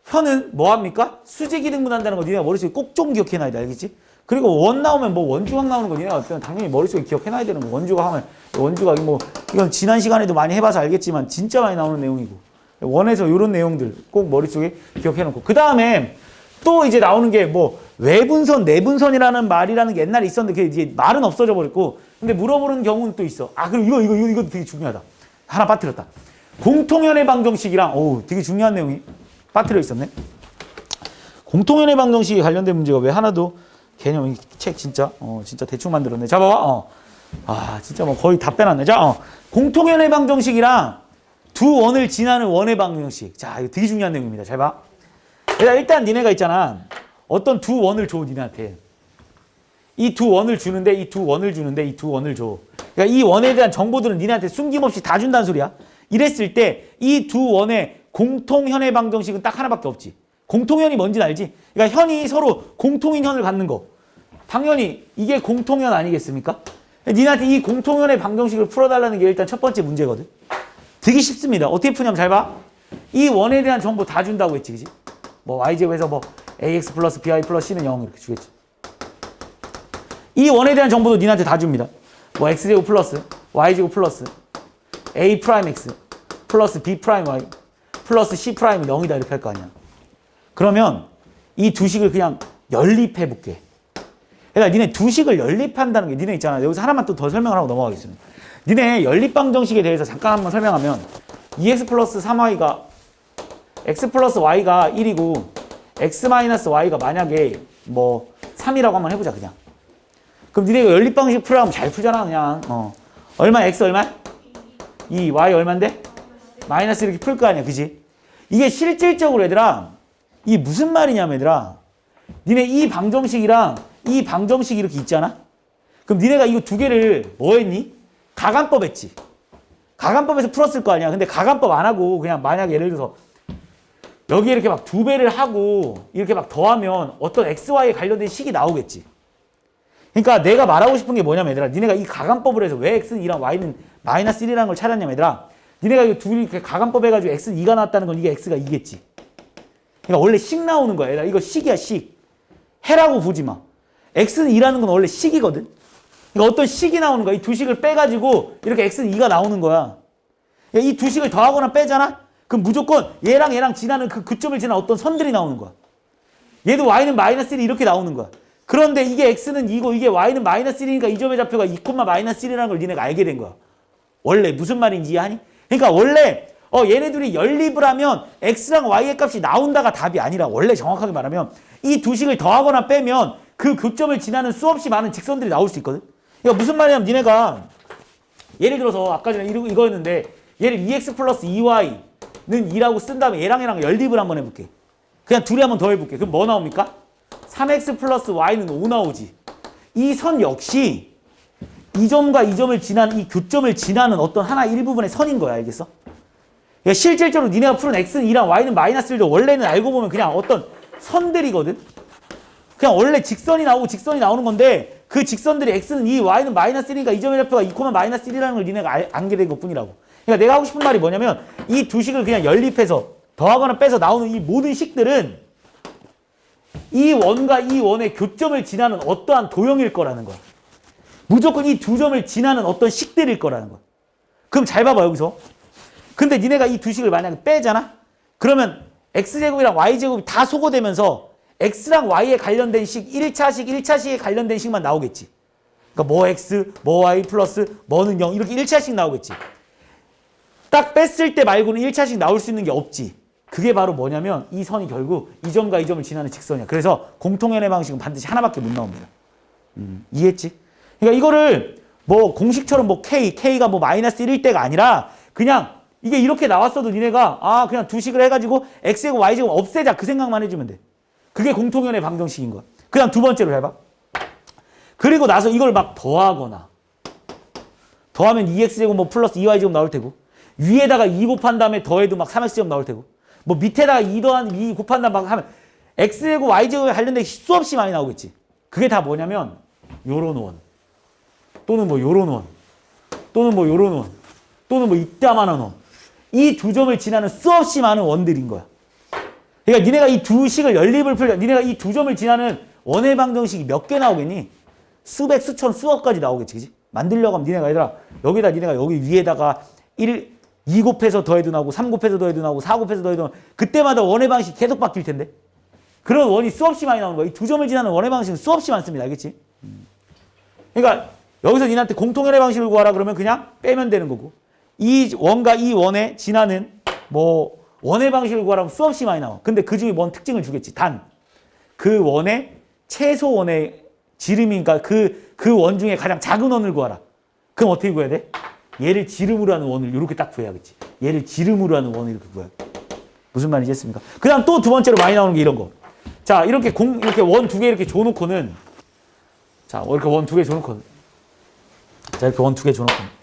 현은 뭐 합니까? 수직 이등분한다는 거 니네가 머릿속에 꼭 좀 기억해놔야 돼, 알겠지? 그리고 원 나오면 뭐 원주각 나오는 거 니네가 당연히 머릿속에 기억해놔야 되는 거. 원주각 하면 원주각 뭐 이건 지난 시간에도 많이 해봐서 알겠지만 진짜 많이 나오는 내용이고 원에서 이런 내용들 꼭 머릿속에 기억해놓고 그 다음에 또 이제 나오는 게 뭐 외분선, 내분선이라는 말이라는 게 옛날에 있었는데 그게 이제 말은 없어져 버렸고 근데 물어보는 경우는 또 있어. 아 그리고 이거 되게 중요하다. 하나 빠뜨렸다. 공통연의 방정식이랑 되게 중요한 내용이 빠뜨려 있었네. 공통연의 방정식에 관련된 문제가 왜 하나도 개념 책 진짜 진짜 대충 만들었네. 자 봐봐. 진짜 뭐 거의 다 빼놨네. 자 공통연의 방정식이랑 두 원을 지나는 원의 방정식. 자 이거 되게 중요한 내용입니다. 잘 봐. 일단 니네가 있잖아. 어떤 두 원을 줘 니네한테. 이 두 원을 주는데 이 두 원을 주는데 이 두 원을 줘. 그러니까 이 원에 대한 정보들은 니네한테 숨김없이 다 준다는 소리야. 이랬을 때 이 두 원의 공통현의 방정식은 딱 하나밖에 없지. 공통현이 뭔지는 알지? 그러니까 현이 서로 공통인 현을 갖는 거. 당연히 이게 공통현 아니겠습니까? 니네한테 이 공통현의 방정식을 풀어달라는 게 일단 첫 번째 문제거든. 되게 쉽습니다. 어떻게 푸냐면 잘 봐. 이 원에 대한 정보 다 준다고 했지, 그지? 뭐 y제곱에서 뭐 ax 플러스 by 플러스 c는 0 이렇게 주겠지. 이 원에 대한 정보도 니네한테 다 줍니다. 뭐 x제곱 플러스 y제곱 플러스 a 프라임 x 플러스 b 프라임 y 플러스 c 프라임이 0이다 이렇게 할 거 아니야. 그러면 이 두 식을 그냥 연립해 볼게. 그러니까 니네 두 식을 연립한다는 게 니네 있잖아. 여기서 하나만 또 더 설명을 하고 넘어가겠습니다. 니네 연립방정식에 대해서 잠깐 한번 설명하면 2x 플러스 3y가 x 플러스 y가 1이고 x 마이너스 y가 만약에 뭐 3이라고 한번 해보자 그냥. 그럼 니네가 연립방식 풀으라면 잘 풀잖아 그냥. 얼마 x 얼마? 2 y 얼만데? 마이너스 이렇게 풀 거 아니야 그지? 이게 실질적으로 얘들아 이게 무슨 말이냐면 얘들아 니네 이 방정식이랑 이 방정식이 이렇게 있잖아? 그럼 니네가 이거 두 개를 뭐 했니? 가간법 했지. 가간법에서 풀었을 거 아니야. 근데 가간법 안 하고 그냥 만약 예를 들어서 여기 이렇게 막 2배를 하고 이렇게 막 더하면 어떤 XY에 관련된 식이 나오겠지. 그러니까 내가 말하고 싶은 게 뭐냐면 얘들아, 니네가 이 가감법을 해서 왜 X는 2랑 Y는 마이너스 1이라는 걸 찾았냐면 얘들아, 니네가 이거 둘이 이렇게 가감법 해가지고 X는 2가 나왔다는 건 이게 X가 2겠지. 그러니까 원래 식 나오는 거야. 얘들아, 이거 식이야, 식. 해라고 보지 마. X는 2라는 건 원래 식이거든. 그러니까 어떤 식이 나오는 거야. 이 두 식을 빼가지고 이렇게 X는 2가 나오는 거야. 이 두 식을 더하거나 빼잖아? 그럼 무조건 얘랑 지나는 그 점을 지나 어떤 선들이 나오는 거야. 얘도 Y는 마이너스 1이 이렇게 나오는 거야. 그런데 이게 X는 2고 이게 Y는 마이너스 1이니까 이 점의 좌표가 2, 마이너스 1이라는 걸 니네가 알게 된 거야. 원래 무슨 말인지 이해하니? 그러니까 원래 얘네들이 연립을 하면 X랑 Y의 값이 나온다가 답이 아니라, 원래 정확하게 말하면 이 두 식을 더하거나 빼면 그 교점을 지나는 수없이 많은 직선들이 나올 수 있거든. 그러니까 무슨 말이냐면 니네가 예를 들어서 아까 전에 이거였는데 얘를 2X 플러스 2Y는 2라고 쓴 다음에 얘랑 연립을 한번 해볼게. 그냥 둘이 한번 더 해볼게. 그럼 뭐 나옵니까? 3x 플러스 y는 5 나오지. 이 선 역시 이 점과 이 점을 지나는, 이 교점을 지나는 어떤 하나 일부분의 선인 거야. 알겠어? 그러니까 실질적으로 니네가 푸른 x는 2랑 y는 마이너스 1도 원래는 알고 보면 그냥 어떤 선들이거든. 그냥 원래 직선이 나오고 직선이 나오는 건데 그 직선들이 x는 2, y는 마이너스 1이니까 이 점의 좌표가 2, 마이너스 1이라는 걸 니네가 알게 된 것뿐이라고. 그러니까 내가 하고 싶은 말이 뭐냐면 이 두 식을 그냥 연립해서 더하거나 빼서 나오는 이 모든 식들은 이 원과 이 원의 교점을 지나는 어떠한 도형일 거라는 거야. 무조건 이 두 점을 지나는 어떤 식들일 거라는 거야. 그럼 잘 봐봐 여기서. 근데 니네가 이 두 식을 만약에 빼잖아? 그러면 x제곱이랑 y제곱이 다 소거되면서 x랑 y에 관련된 식, 1차식에 관련된 식만 나오겠지. 그러니까 뭐 x, 뭐 y 플러스 뭐는 0 이렇게 1차식 나오겠지. 딱 뺐을 때 말고는 1차식 나올 수 있는 게 없지. 그게 바로 뭐냐면 이 선이 결국 이 점과 이 점을 지나는 직선이야. 그래서 공통연의 방식은 반드시 하나밖에 못 나옵니다. 이해했지? 그러니까 이거를 뭐 공식처럼 뭐 K가 뭐 마이너스 1일 때가 아니라 그냥 이게 이렇게 나왔어도 니네가 그냥 두 식을 해가지고 X제곱 Y제곱 없애자 그 생각만 해주면 돼. 그게 공통연의 방정식인 거야. 그 다음 두 번째로 해봐. 그리고 나서 이걸 막 더하거나 더하면 2X제곱 뭐 플러스 2Y제곱 나올 테고 위에다가 2 곱한 다음에 더해도 막 3X제곱 나올 테고 뭐 밑에다가 2 더한 2 곱한다 막 하면 X제곱 Y제곱에 관련된 수없이 많이 나오겠지. 그게 다 뭐냐면 요런 원 또는 뭐 요런 원 또는 뭐 요런 원 또는 뭐 이따만한 원, 이 두 점을 지나는 수없이 많은 원들인 거야. 그러니까 니네가 이 두 식을 연립을 풀려 니네가 이 두 점을 지나는 원의 방정식이 몇 개 나오겠니? 수백, 수천, 수억 가지 나오겠지. 그치? 만들려고 하면 니네가 얘들아 여기다 니네가 여기 위에다가 2 곱해서 더해도 나오고 3 곱해서 더해도 나오고 4 곱해서 더해도 나오고 그때마다 원의 방식이 계속 바뀔 텐데 그런 원이 수없이 많이 나오는 거야. 이 두 점을 지나는 원의 방식은 수없이 많습니다. 알겠지? 그러니까 여기서 니한테 공통연의 방식을 구하라 그러면 그냥 빼면 되는 거고 이 원과 이 원에 지나는 뭐 원의 방식을 구하라면 수없이 많이 나와. 근데 그 중에 뭔 특징을 주겠지. 단 그 원의 최소원의 지름이니까 그 원 중에 가장 작은 원을 구하라. 그럼 어떻게 구해야 돼? 얘를 지름으로 하는 원을 이렇게 딱 구해야겠지. 얘를 지름으로 하는 원을 이렇게 구해야 돼. 무슨 말인지 했습니까? 그 다음 또 두 번째로 많이 나오는 게 이런 거. 자, 이렇게 원 두 개 이렇게 줘놓고는 자, 이렇게 원 두 개 줘놓고는 자, 이렇게 원 두 개 줘놓고는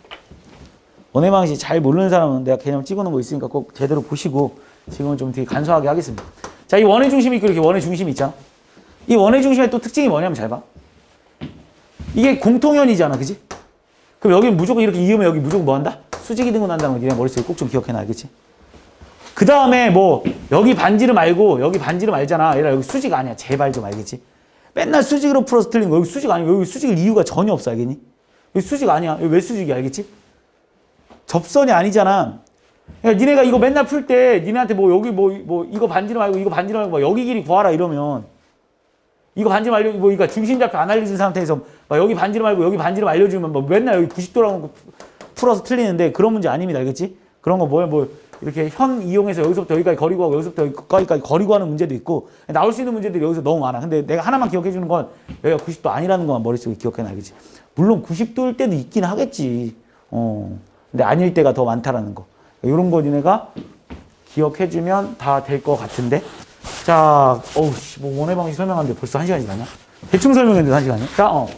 원의 방식 잘 모르는 사람은 내가 개념 찍어놓은 거 있으니까 꼭 제대로 보시고 지금은 좀 되게 간소하게 하겠습니다. 자, 이 원의 중심이 있고 이렇게 원의 중심이 있잖아. 이 원의 중심의 또 특징이 뭐냐면 잘 봐. 이게 공통연이잖아. 그지? 그럼 여기 무조건 이렇게 이으면 여기 무조건 뭐 한다? 수직이 등분한다는 거 니네 머릿속에 꼭 좀 기억해놔. 알겠지? 그 다음에 뭐 여기 반지름 알고 여기 반지름 알잖아. 얘들아 여기 수직 아니야. 제발 좀 알겠지? 맨날 수직으로 풀어서 틀린 거. 여기 수직 아니고 여기 수직일 이유가 전혀 없어. 알겠니? 여기 수직 아니야. 여기 왜 수직이야? 알겠지? 접선이 아니잖아. 그러니까 니네가 이거 맨날 풀 때 니네한테 뭐 여기 뭐 이거 반지름 알고 이거 반지름 알고 막 여기 길이 구하라 이러면 이거 반지름 알려 뭐 그러니까 중심좌표 안 알려준 상태에서 막 여기 반지름 알고 여기 반지름 알려주면 뭐 맨날 여기 90도라고 풀어서 틀리는데 그런 문제 아닙니다. 알겠지? 그런 거 뭐 이렇게 현 이용해서 여기서부터 여기까지 거리고 하고 여기서부터 여기까지 거리고 하는 문제도 있고 나올 수 있는 문제들이 여기서 너무 많아. 근데 내가 하나만 기억해 주는 건 여기가 90도 아니라는 것만 머릿속에 기억해 놔야겠지. 물론 90도일 때도 있긴 하겠지. 근데 아닐 때가 더 많다라는 거. 이런 거 니네가 기억해 주면 다 될 것 같은데. 자, 뭐 원의 방식 설명하는데 벌써 1시간이 지났냐? 대충 설명했는데 1시간이야?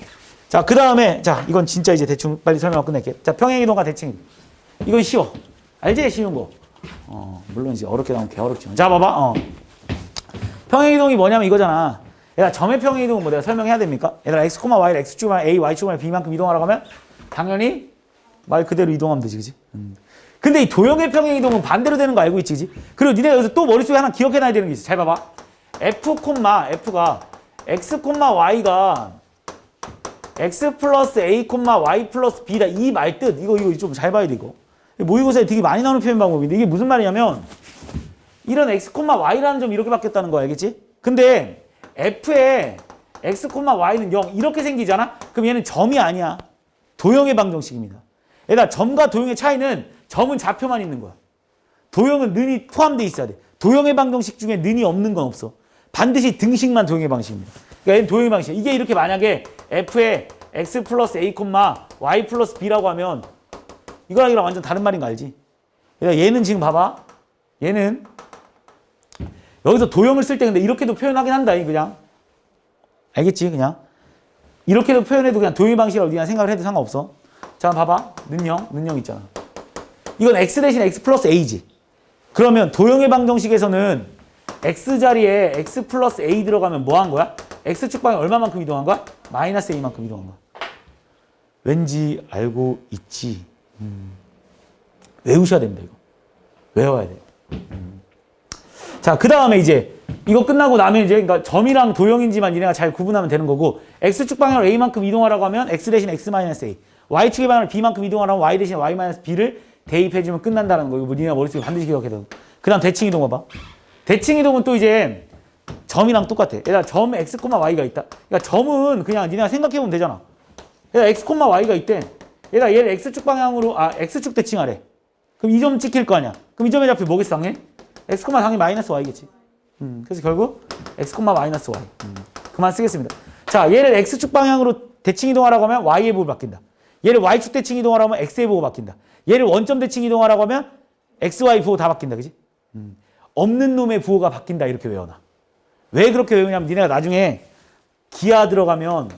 자, 그 다음에 자, 이건 진짜 이제 대충 빨리 설명하고 끝낼게. 자, 평행이동과 대칭. 이건 쉬워. 알지? 쉬운 거. 물론 이제 어렵게 나오면 개 어렵지만. 자, 봐봐. 평행이동이 뭐냐면 이거잖아. 얘가 점의 평행이동은 뭐 내가 설명해야 됩니까? 얘들아 x, y를 x축만 a, y축만 b만큼 이동하라고 하면 당연히 말 그대로 이동하면 되지, 그지? 근데 이 도형의 평행이동은 반대로 되는 거 알고 있지, 그지? 그리고 니네가 여기서 또 머릿속에 하나 기억해놔야 되는 게 있어. 잘 봐봐. f가 x, y가 x 플러스 a, y 플러스 b다. 이 말 뜻. 이거 좀 잘 봐야 돼, 이거. 모의고사에 되게 많이 나오는 표현 방법인데 이게 무슨 말이냐면 이런 x, y라는 점이 이렇게 바뀌었다는 거 알겠지? 근데 f에 x, y는 0 이렇게 생기잖아? 그럼 얘는 점이 아니야. 도형의 방정식입니다. 얘들아, 점과 도형의 차이는 점은 좌표만 있는 거야. 도형은 는이 포함되어 있어야 돼. 도형의 방정식 중에 는이 없는 건 없어. 반드시 등식만 도형의 방식입니다. 그러니까 얘는 도형의 방식. 이게 이렇게 만약에 f에 x 플러스 a, y 플러스 b라고 하면 이거랑 이거랑 완전 다른 말인 거 알지? 그러니까 얘는 지금 봐봐. 얘는 여기서 도형을 쓸 때 근데 이렇게도 표현하긴 한다. 그냥. 알겠지? 그냥. 이렇게도 표현해도 그냥 도형의 방식이라고 그냥 생각을 해도 상관없어. 자, 봐봐. 는영 있잖아. 이건 x 대신 x 플러스 a지. 그러면 도형의 방정식에서는 x 자리에 x 플러스 a 들어가면 뭐 한 거야? x축 방향 얼마만큼 이동한 거야? 마이너스 a만큼 이동한 거야. 왠지 알고 있지. 외우셔야 됩니다, 이거. 외워야 돼요. 자, 그 다음에 이제 이거 끝나고 나면 이제 그러니까 점이랑 도형인지만 니네가 잘 구분하면 되는 거고 x축 방향으로 a만큼 이동하라고 하면 x 대신 x 마이너스 a, y축의 방향으로 b만큼 이동하라면 y 대신 y 마이너스 b를 대입해주면 끝난다는 거. 이거 뭐 니네가 머릿속에 반드시 기억해야 돼. 그 다음 대칭 이동 봐봐. 대칭 이동은 또 이제 점이랑 똑같아. 얘들아, 점 x, y가 있다. 그러니까 점은 그냥 니네가 생각해보면 되잖아. 얘들아, x, y가 있대. 얘들아, 얘를 x축 방향으로 x축 대칭하래. 그럼 이 점 찍힐 거 아니야. 그럼 이 점의 좌표 뭐겠어, 당연히? x, 당연히 마이너스 y겠지. 그래서 결국 x, 마이너스 y. 그만 쓰겠습니다. 자, 얘를 x축 방향으로 대칭 이동하라고 하면 y의 부호 바뀐다. 얘를 y축 대칭 이동하라고 하면 x의 부호 바뀐다. 얘를 원점 대칭 이동하라고 하면 x, y 부호 다 바뀐다. 그지? 없는 놈의 부호가 바뀐다. 이렇게 외워놔. 왜 그렇게 외우냐면 니네가 나중에 기하 들어가면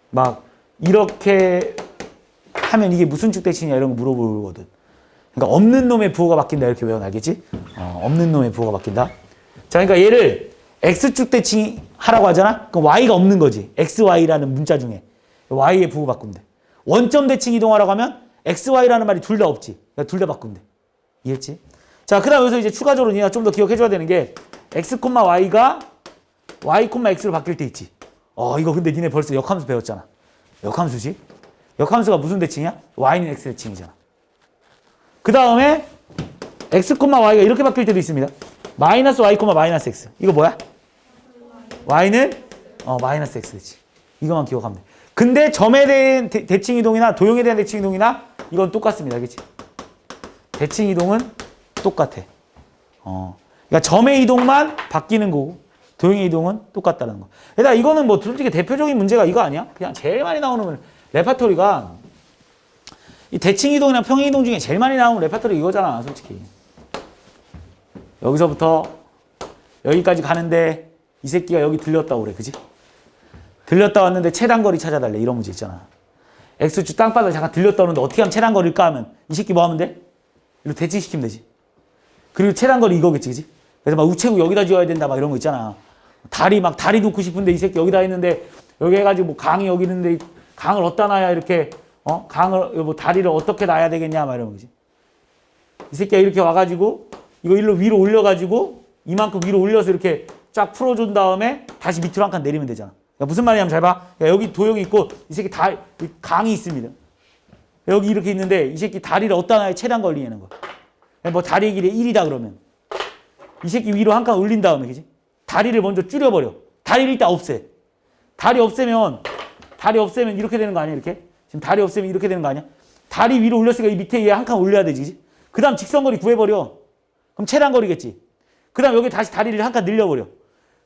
막 이렇게 하면 이게 무슨 축 대칭이냐 이런 거 물어보거든. 그러니까 없는 놈의 부호가 바뀐다. 이렇게 외워놔. 알겠지? 없는 놈의 부호가 바뀐다. 자, 그러니까 얘를 x축 대칭 하라고 하잖아? 그럼 y가 없는 거지. xy라는 문자 중에. y의 부호 바꾸면 돼. 원점 대칭 이동하라고 하면 xy라는 말이 둘 다 없지. 그러니까 둘 다 바꾸면 돼. 이해했지? 자, 그 다음 여기서 이제 추가적으로 니가 좀 더 기억해줘야 되는 게 x, y가 y, x로 바뀔 때 있지. 이거 근데 니네 벌써 역함수 배웠잖아. 역함수지? 역함수가 무슨 대칭이야? y는 x 대칭이잖아. 그 다음에 x, y가 이렇게 바뀔 때도 있습니다. 마이너스 y, 마이너스 x. 이거 뭐야? y는 마이너스 x 대칭. 이거만 기억하면 돼. 근데 점에 대한 대칭 이동이나 도형에 대한 대칭 이동이나 이건 똑같습니다. 알겠지? 대칭 이동은 똑같아. 그러니까 점의 이동만 바뀌는 거고 도형의 이동은 똑같다는 거. 얘들아, 이거는 뭐 솔직히 대표적인 문제가 이거 아니야? 그냥 제일 많이 나오는 레파토리가 이 대칭 이동이나 평행 이동 중에 제일 많이 나오는 레파토리 이거잖아, 솔직히. 여기서부터 여기까지 가는데 이 새끼가 여기 들렸다고 그래, 그지? 들렸다 왔는데 최단거리 찾아달래. 이런 문제 있잖아. X축 땅바닥에 잠깐 들렸다 오는데 어떻게 하면 최단거리일까 하면 이 새끼 뭐 하면 돼? 이렇게 대칭시키면 되지. 그리고 최단거리 이거겠지, 그지? 그래서 막 우체국 여기다 지어야 된다 막 이런 거 있잖아. 다리 놓고 싶은데 이 새끼 여기다 했는데 여기 해가지고 뭐 강이 여기 있는데 강을 어디다 놔야 이렇게 강을 뭐 다리를 어떻게 놔야 되겠냐 막 이런 거지. 이 새끼가 이렇게 와가지고 이거 일로 위로 올려가지고 이만큼 위로 올려서 이렇게 쫙 풀어준 다음에 다시 밑으로 한 칸 내리면 되잖아. 그러니까 무슨 말이냐면 잘 봐. 여기 도형이 있고 이 새끼 강이 있습니다. 여기 이렇게 있는데 이 새끼 다리를 어디다 놔야 최단 걸리냐는 거. 뭐 다리 길이 1이다 그러면 이 새끼 위로 한 칸 올린 다음에, 그지? 다리를 먼저 줄여버려. 다리를 일단 없애. 다리 없애면 이렇게 되는 거 아니야, 이렇게? 지금 다리 없애면 이렇게 되는 거 아니야? 다리 위로 올렸으니까 이 밑에 얘 한 칸 올려야 되지, 그지? 그 다음 직선거리 구해버려. 그럼 최단거리겠지. 그 다음 여기 다시 다리를 한 칸 늘려버려.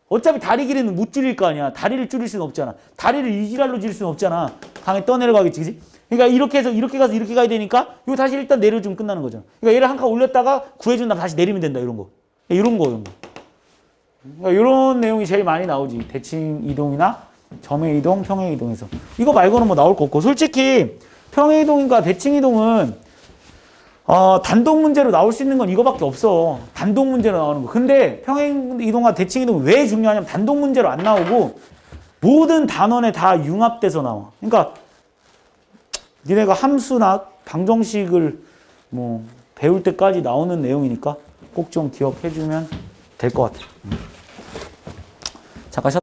어차피 다리 길이는 못 줄일 거 아니야. 다리를 줄일 수는 없잖아. 다리를 이지랄로 줄일 수는 없잖아. 강에 떠내려가겠지, 그지? 그러니까 이렇게 해서 이렇게 가서 이렇게 가야 되니까 이거 다시 일단 내려주면 끝나는 거잖아. 그러니까 얘를 한 칸 올렸다가 구해준 다음 다시 내리면 된다, 이런 거. 이런 거. 그러니까 이런 내용이 제일 많이 나오지. 대칭 이동이나 점의 이동, 평행 이동에서. 이거 말고는 뭐 나올 거 없고. 솔직히 평행이동과 대칭이동은 단독 문제로 나올 수 있는 건 이거밖에 없어. 단독 문제로 나오는 거. 근데 평행이동과 대칭이동은 왜 중요하냐면 단독 문제로 안 나오고 모든 단원에 다 융합돼서 나와. 그러니까 니네가 함수나 방정식을 뭐 배울 때까지 나오는 내용이니까 꼭 좀 기억해주면 될 것 같아. 잠깐